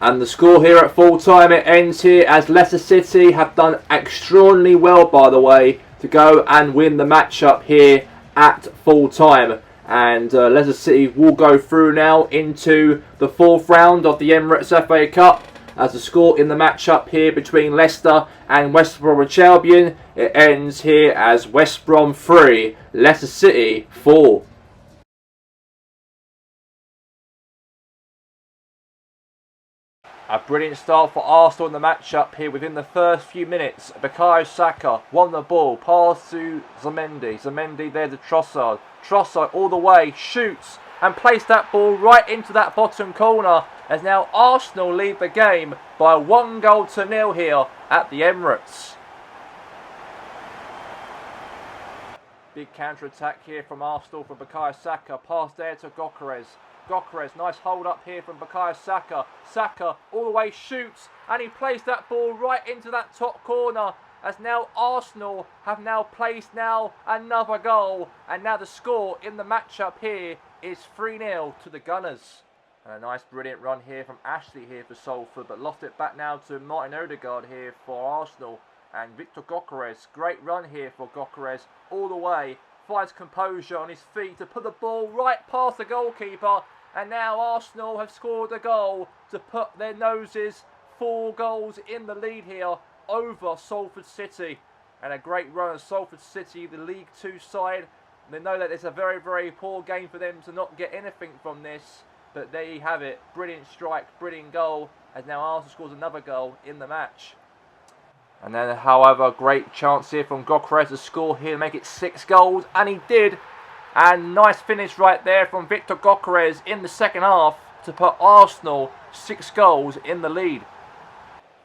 And the score here at full time, it ends here as Leicester City have done extraordinarily well, by the way, to go and win the matchup here at full time. And Leicester City will go through now into the 4th round of the Emirates FA Cup. As the score in the matchup here between Leicester and West Bromwich Albion, it ends here as West Brom 3, Leicester City 4. A brilliant start for Arsenal in the matchup here within the first few minutes. Bukayo Saka won the ball, pass to Zubimendi. Zubimendi there to Trossard. Trossard all the way, shoots and placed that ball right into that bottom corner as now Arsenal lead the game by 1-0 here at the Emirates. Big counter-attack here from Arsenal from Bukayo Saka. Pass there to Gyökeres. Gyökeres, nice hold up here from Bukayo Saka. Saka all the way shoots and he placed that ball right into that top corner as now Arsenal have now placed now another goal, and now the score in the matchup here is 3-0 to the Gunners. And a nice brilliant run here from Ashley here for Salford, but lost it back now to Martin Odegaard here for Arsenal. And Victor Gyökeres, great run here for Gyökeres all the way, finds composure on his feet to put the ball right past the goalkeeper. And now Arsenal have scored a goal to put their noses 4 goals in the lead here over Salford City. And a great run of Salford City, the League 2 side. They know that it's a very, very poor game for them to not get anything from this. But there you have it. Brilliant strike, brilliant goal. As now Arsenal scores another goal in the match. And then, however, great chance here from Gyökeres to score here, make it 6 goals. And he did. And nice finish right there from Victor Gyökeres in the second half to put Arsenal 6 goals in the lead.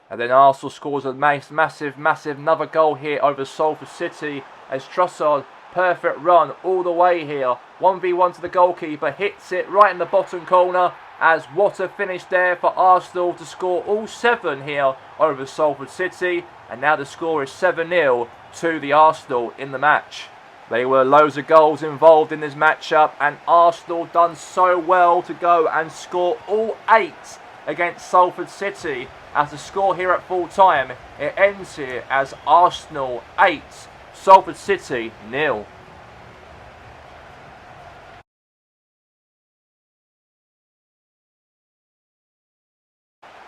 And then Arsenal scores a massive another goal here over Salford City as Trossard, perfect run all the way here. 1v1 to the goalkeeper, hits it right in the bottom corner. As what a finish there for Arsenal to score all 7 here over Salford City. And now the score is 7-0 to the Arsenal in the match. There were loads of goals involved in this matchup, and Arsenal done so well to go and score all 8 against Salford City. As the score here at full time, it ends here as Arsenal 8, Salford City 0.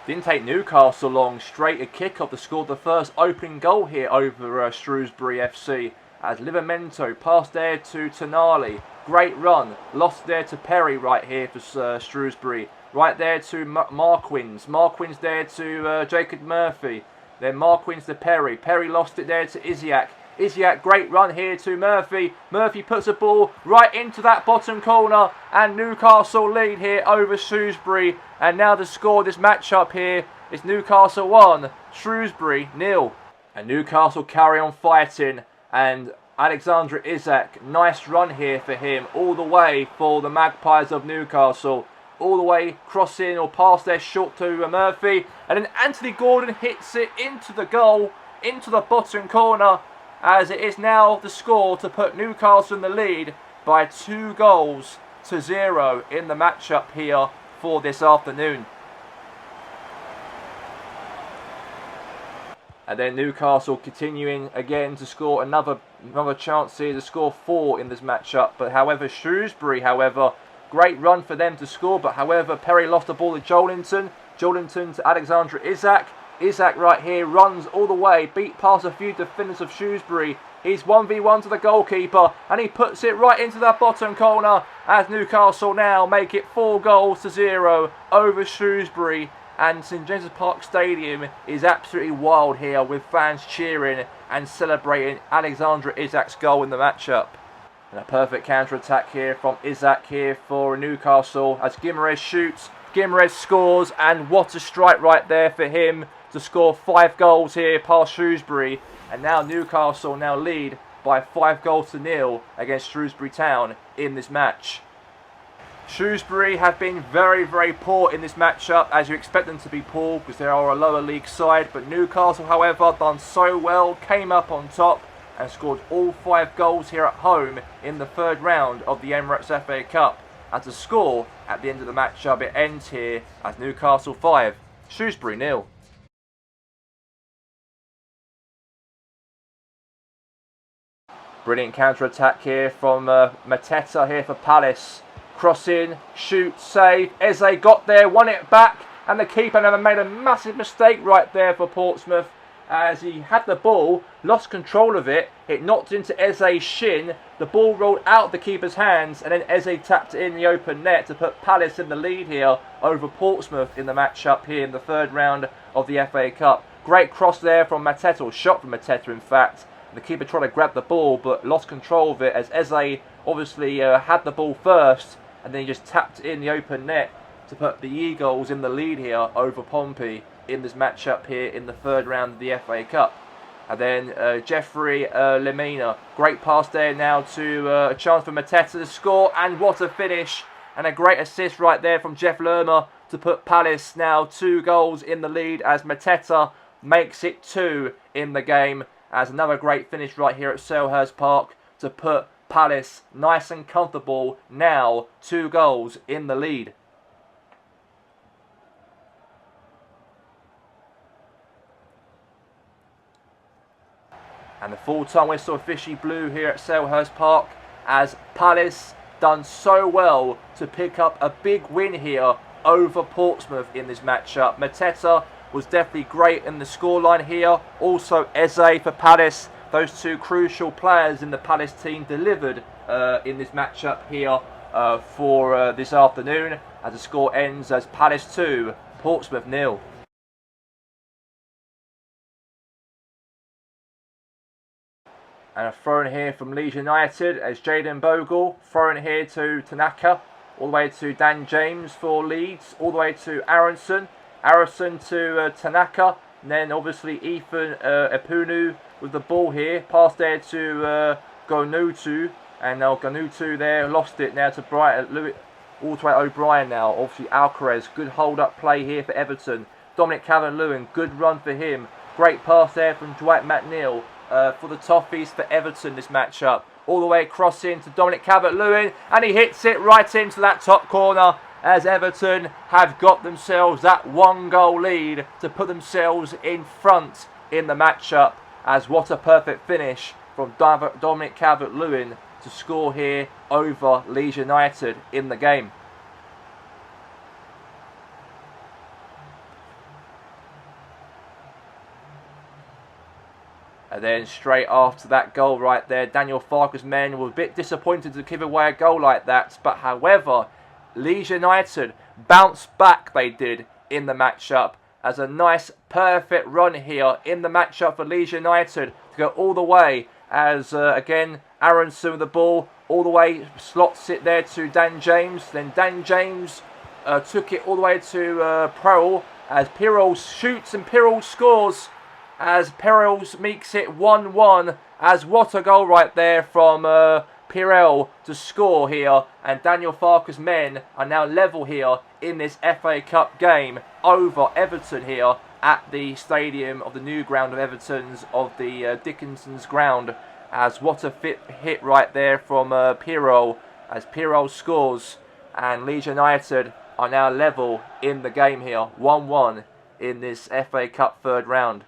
Didn't take Newcastle long, straight a kick-off to score the first opening goal here over Shrewsbury FC. As Livramento passed there to Tonali, great run, lost there to Perry right here for Shrewsbury. Right there to Marquins, Marquins there to Jacob Murphy. Then Marquins to Perry, Perry lost it there to Iziak. Iziak, great run here to Murphy. Murphy puts the ball right into that bottom corner, and Newcastle lead here over Shrewsbury. And now the score of this matchup here is Newcastle 1, Shrewsbury 0. And Newcastle carry on fighting, and Alexander Isak, nice run here for him all the way for the Magpies of Newcastle. All the way, cross in or pass there short to Murphy, and then Anthony Gordon hits it into the goal, into the bottom corner, as it is now the score to put Newcastle in the lead by 2-0 in the matchup here for this afternoon. And then Newcastle continuing again to score another chance here to score 4 in this matchup. But however, Shrewsbury, great run for them to score. But however, Perry lost the ball to Joelinton. Joelinton to Alexander Isak. Isak right here runs all the way, beat past a few defenders of Shrewsbury. He's 1v1 to the goalkeeper, and he puts it right into that bottom corner as Newcastle now make it 4-0 over Shrewsbury. And St James's Park Stadium is absolutely wild here with fans cheering and celebrating Alexander Isak's goal in the matchup. And a perfect counter-attack here from Isak here for Newcastle as Guimaraes shoots. Guimaraes scores, and what a strike right there for him to score 5 goals here past Shrewsbury. And now Newcastle now lead by 5-0 against Shrewsbury Town in this match. Shrewsbury have been very poor in this matchup, as you expect them to be poor because they are a lower league side. But Newcastle, however, done so well, came up on top and scored all 5 goals here at home in the 3rd round of the Emirates FA Cup. As the score at the end of the matchup, it ends here as Newcastle 5, Shrewsbury 0. Brilliant counter-attack here from Mateta here for Palace. Cross in, shoot, save. Eze got there, won it back, and the keeper never made a massive mistake right there for Portsmouth. As he had the ball, lost control of it, it knocked into Eze's shin, the ball rolled out of the keeper's hands, and then Eze tapped it in the open net to put Palace in the lead here over Portsmouth in the match-up here in the third round of the FA Cup. Great cross there from Mateta, or shot from Mateta in fact. The keeper tried to grab the ball but lost control of it as Eze obviously had the ball first, and then he just tapped it in the open net to put the Eagles in the lead here over Pompey in this matchup here in the third round of the FA Cup. And then Jeffrey Lemina, great pass there now to a chance for Mateta to score, and what a finish, and a great assist right there from Jeff Lerma to put Palace now 2 goals in the lead as Mateta makes it 2 in the game, as another great finish right here at Selhurst Park to put Palace nice and comfortable, now 2 goals in the lead. And the full-time whistle officially blew here at Selhurst Park as Palace done so well to pick up a big win here over Portsmouth in this matchup. Mateta was definitely great in the scoreline here. Also Eze for Palace. Those 2 crucial players in the Palace team delivered in this matchup here for this afternoon, as the score ends as Palace 2, Portsmouth 0. And a throw-in here from Leeds United as Jayden Bogle. Throw-in here to Tanaka. All the way to Dan James for Leeds. All the way to Aronson. Aronson to Tanaka. And then obviously Ethan Epunu with the ball here. Pass there to Gonutu. And now Gonutu there lost it now to Brian, all the way O'Brien now. Obviously Alcaraz. Good hold-up play here for Everton. Dominic Calvert-Lewin. Good run for him. Great pass there from Dwight McNeil. For the Toffees for Everton this matchup. All the way across into Dominic Calvert-Lewin, and he hits it right into that top corner as Everton have got themselves that 1-goal lead to put themselves in front in the matchup. As what a perfect finish from Dominic Calvert-Lewin to score here over Leeds United in the game. And then straight after that goal right there, Daniel Farke's men were a bit disappointed to give away a goal like that. But however, Leeds United bounced back, they did, in the matchup. As a nice, perfect run here in the matchup for Leeds United to go all the way. As, again, Aronson with the ball, all the way, slots it there to Dan James. Then Dan James took it all the way to Pearl, as Pearl shoots and Pearl scores. As Perez makes it 1-1, as what a goal right there from Pirel to score here, and Daniel Farke's men are now level here in this FA Cup game over Everton here at the stadium of the new ground of Everton's of the Dickinson's ground. As what a fit hit right there from Pirel, as Pirel scores, and Leeds United are now level in the game here, 1-1 in this FA Cup third round.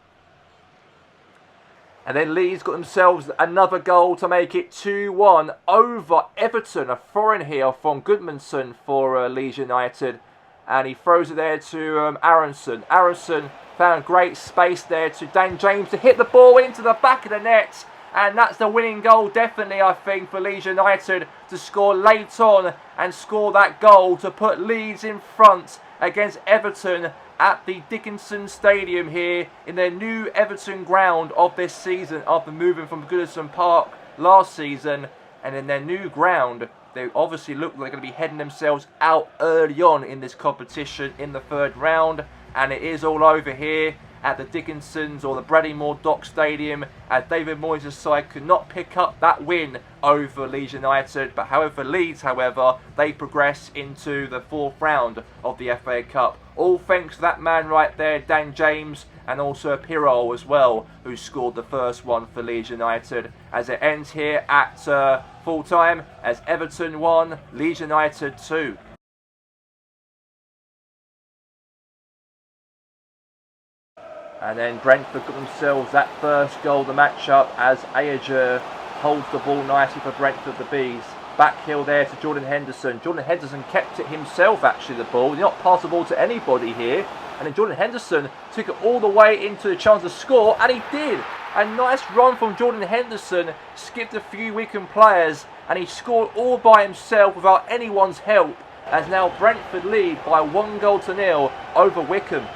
And then Leeds got themselves another goal to make it 2-1 over Everton. A throw-in here from Goodmanson for Leeds United. And he throws it there to Aronson. Aronson found great space there to Dan James to hit the ball into the back of the net. And that's the winning goal, definitely, I think, for Leeds United to score late on and score that goal to put Leeds in front against Everton at the Dickinson Stadium here in their new Everton ground of this season after moving from Goodison Park last season. And in their new ground, they obviously look like they're going to be heading themselves out early on in this competition in the third round. And it is all over here at the Dickinson's or the Braddymore Dock Stadium, as David Moyes' side could not pick up that win over Leeds United. But however, Leeds, however, they progress into the fourth round of the FA Cup. All thanks to that man right there, Dan James, and also Pirol as well, who scored the first one for Leeds United. As it ends here at full time, as Everton 1, Leeds United 2. And then Brentford got themselves that first goal of the matchup as Ayer holds the ball nicely for Brentford, the Bees. Back heel there to Jordan Henderson. Jordan Henderson kept it himself, actually, the ball. He did not pass the ball to anybody here. And then Jordan Henderson took it all the way into the chance to score, and he did. A nice run from Jordan Henderson, skipped a few Wycombe players, and he scored all by himself without anyone's help, as now Brentford lead by 1-0 over Wycombe.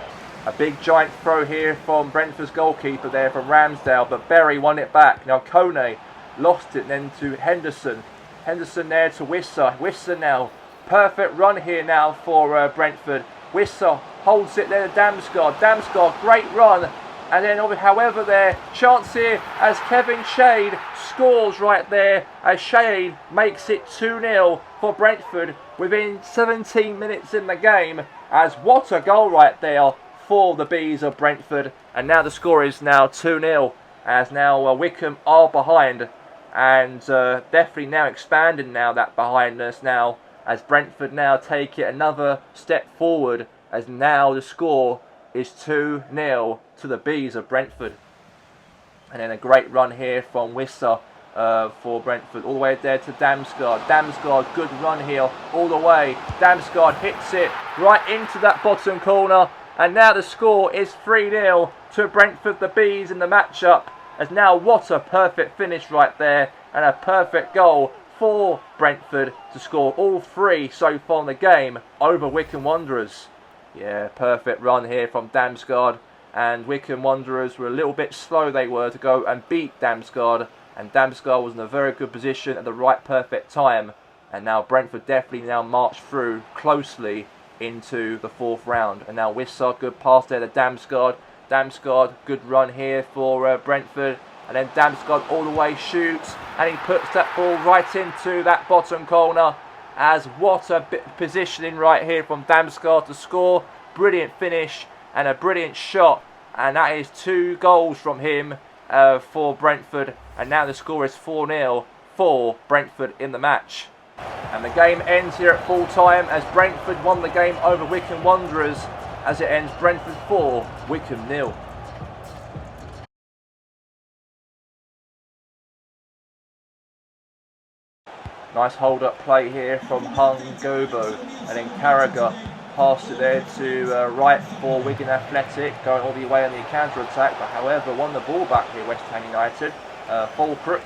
A big giant throw here from Brentford's goalkeeper there from Ramsdale, but Berry won it back. Now Kone lost it then to Henderson. Henderson there to Wissa. Wissa now. Perfect run here now for Brentford. Wissa holds it there to Damsgaard. Damsgaard, great run. And then, however, there, chance here as Kevin Shade scores right there, as Shade makes it 2-0 for Brentford within 17 minutes in the game. As what a goal right there for the Bees of Brentford. And now the score is now 2-0, as now Wycombe are behind. And definitely now expanding now that behindness now, as Brentford now take it another step forward, as now the score is 2-0 to the Bees of Brentford. And then a great run here from Wissa for Brentford, all the way there to Damsgaard. Damsgaard, good run here all the way. Damsgaard hits it right into that bottom corner, and now the score is 3-0 to Brentford, the Bees, in the matchup. As now, what a perfect finish right there, and a perfect goal for Brentford to score all three so far in the game over Wycombe Wanderers. Yeah, perfect run here from Damsgaard, and Wycombe Wanderers were a little bit slow, they were, to go and beat Damsgaard, and Damsgaard was in a very good position at the right perfect time, and now Brentford definitely now march through closely into the fourth round. And now Wissa, good pass there to Damsgaard. Damsgaard, good run here for Brentford, and then Damsgaard all the way shoots, and he puts that ball right into that bottom corner. As what a positioning right here from Damsgaard to score. Brilliant finish and a brilliant shot, and that is 2 goals from him for Brentford, and now the score is 4-0 for Brentford in the match. And the game ends here at full time, as Brentford won the game over Wycombe Wanderers, as it ends Brentford 4, Wycombe 0. Nice hold-up play here from Hung Gobo, and then Carragher passed it there to right for Wigan Athletic, going all the way on the counter-attack, but however won the ball back here, West Ham United. Fulcrook,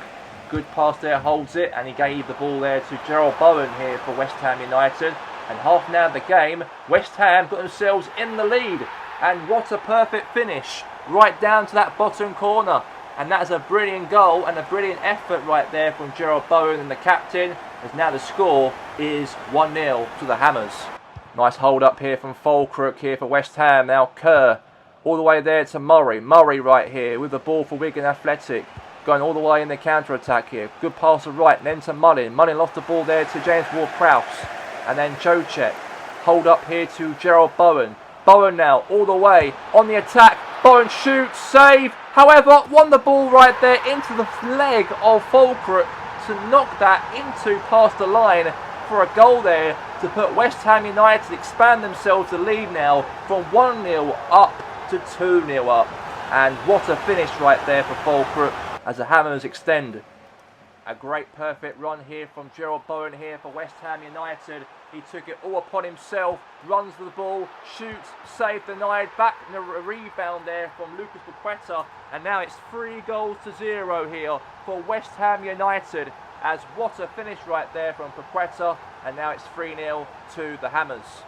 good pass there, holds it, and he gave the ball there to Gerald Bowen here for West Ham United. And half an hour of the game, West Ham got themselves in the lead, and what a perfect finish, right down to that bottom corner. And that is a brilliant goal and a brilliant effort right there from Gerald Bowen and the captain, as now the score is 1-0 to the Hammers. Nice hold up here from Fulcrook here for West Ham. Now Kerr all the way there to Murray. Murray right here with the ball for Wigan Athletic, going all the way in the counter-attack here. Good pass to right, and then to Mullin. Mullin lost the ball there to James Ward-Prowse. And then Jocek. Hold up here to Gerald Bowen. Bowen now all the way on the attack. Bowen shoots, save. However, won the ball right there into the leg of Fulcrook to knock that into past the line for a goal there to put West Ham United expand themselves the lead now from 1-0 up to 2-0 up. And what a finish right there for Fulcrook as the Hammers extend. A great perfect run here from Gerald Bowen here for West Ham United. He took it all upon himself, runs the ball, shoots, save denied, back in a rebound there from Lucas Paqueta, and now it's 3-0 here for West Ham United, as what a finish right there from Paqueta, and now it's 3-0 to the Hammers.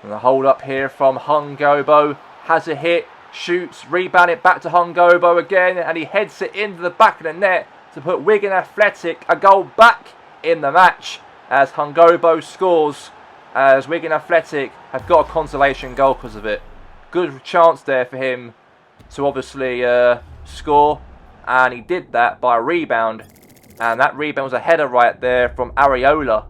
And the hold up here from Hung Gobo, has a hit, shoots, rebound it back to Hung Gobo again, and he heads it into the back of the net to put Wigan Athletic a goal back in the match, as Hungobo scores, as Wigan Athletic have got a consolation goal because of it. Good chance there for him to obviously score, and he did that by a rebound, and that rebound was a header right there from Areola,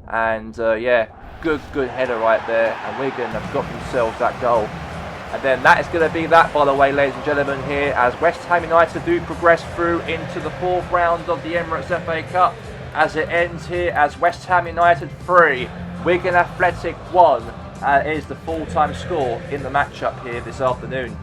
and yeah, good header right there, and Wigan have got themselves that goal. And then that is going to be that, by the way, ladies and gentlemen, here as West Ham United do progress through into the fourth round of the Emirates FA Cup, as it ends here as West Ham United 3, Wigan Athletic 1 is the full-time score in the matchup here this afternoon.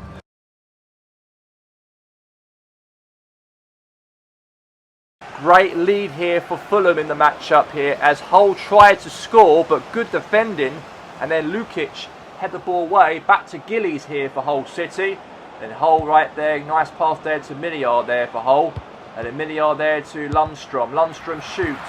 great lead here for Fulham in the matchup here as Hull tried to score, but good defending, and then Lukic head the ball away, back to Gillies here for Hull City. Then Hull right there, nice pass there to Miniar there for Hull. And then Miniar there to Lundstrom. Lundstrom shoots,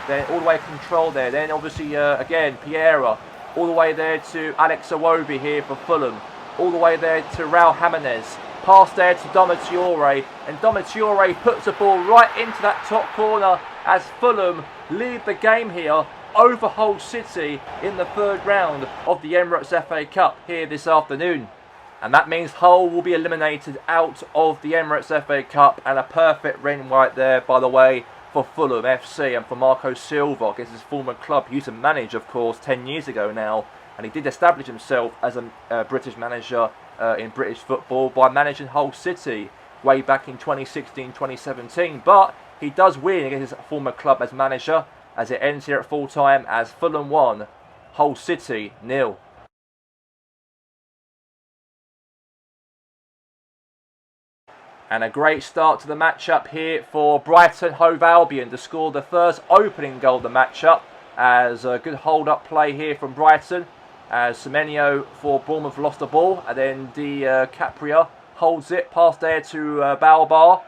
then all the way control there. Then obviously again Piera, all the way there to Alex Iwobi here for Fulham. All the way there to Raul Jimenez. Pass there to Domitiore, and Domitiore puts the ball right into that top corner as Fulham lead the game here over Hull City in the third round of the Emirates FA Cup here this afternoon. And that means Hull will be eliminated out of the Emirates FA Cup, and a perfect win right there, by the way, for Fulham FC and for Marco Silva against his former club. He used to manage, of course, 10 years ago now, and he did establish himself as a British manager in British football by managing Hull City way back in 2016-2017. But he does win against his former club as manager, as it ends here at full time as Fulham 1, Hull City 0. And a great start to the matchup here for Brighton Hove Albion to score the first opening goal of the matchup, as a good hold-up play here from Brighton, as Semenyo for Bournemouth lost the ball, and then Capria holds it, pass there to Balbar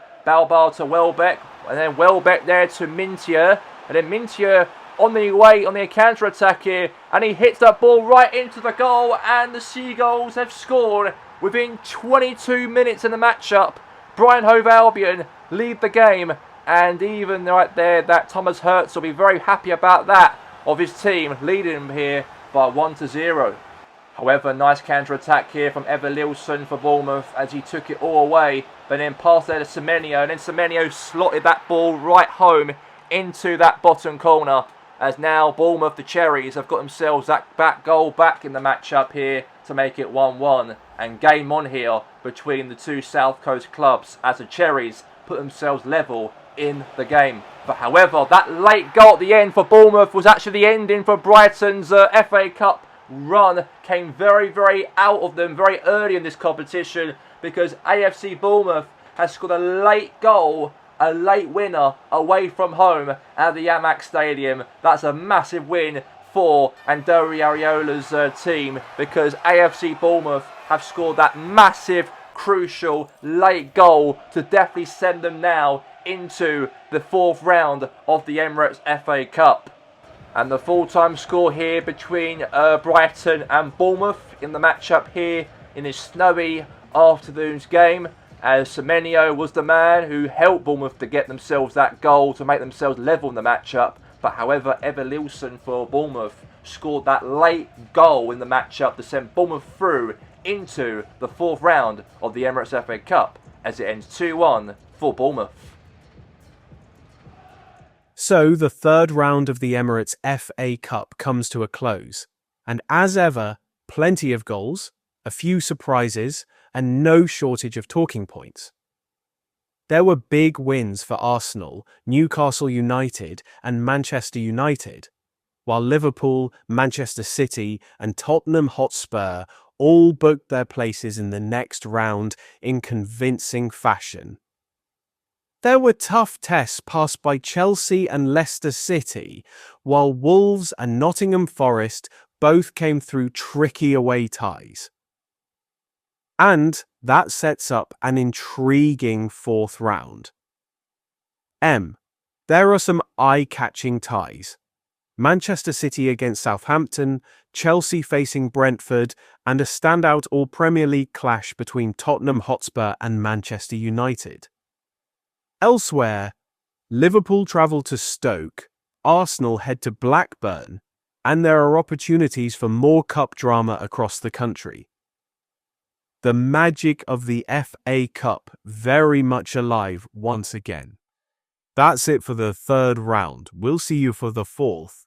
to Welbeck, and then Welbeck there to Mintier, and then Mintier on the way on the counter-attack here, and he hits that ball right into the goal, and the Seagulls have scored within 22 minutes in the matchup. Brighton Hove Albion lead the game, and even right there, that Thomas Hertz will be very happy about that, of his team leading him here by 1-0. However, nice counter-attack here from Evanilson for Bournemouth as he took it all away, but then passed there to Semenyo, and then Semenyo slotted that ball right home into that bottom corner, as now Bournemouth, the Cherries, have got themselves that goal back in the matchup here to make it 1-1. And game on here between the two South Coast clubs as the Cherries put themselves level in the game. But however, that late goal at the end for Bournemouth was actually the ending for Brighton's FA Cup run. Came very, very out of them very early in this competition, because AFC Bournemouth has scored a late goal, a late winner away from home at the Amex Stadium. That's a massive win for Andoni Ariola's team, because AFC Bournemouth have scored that massive, crucial, late goal to definitely send them now into the fourth round of the Emirates FA Cup. And the full-time score here between Brighton and Bournemouth in the matchup here in this snowy afternoon's game, as Semenyo was the man who helped Bournemouth to get themselves that goal to make themselves level in the matchup. But however, Evanilson for Bournemouth scored that late goal in the matchup to send Bournemouth through into the fourth round of the Emirates FA Cup, as it ends 2-1 for Bournemouth. So the third round of the Emirates FA Cup comes to a close, and as ever, plenty of goals, a few surprises, and no shortage of talking points. There were big wins for Arsenal, Newcastle United, and Manchester United, while Liverpool, Manchester City, and Tottenham Hotspur all booked their places in the next round in convincing fashion. There were tough tests passed by Chelsea and Leicester City, while Wolves and Nottingham Forest both came through tricky away ties. And that sets up an intriguing fourth round. There are some eye-catching ties. Manchester City against Southampton, Chelsea facing Brentford, and a standout All-Premier League clash between Tottenham Hotspur and Manchester United. Elsewhere, Liverpool travel to Stoke, Arsenal head to Blackburn, and there are opportunities for more cup drama across the country. The magic of the FA Cup very much alive once again. That's it for the third round. We'll see you for the fourth.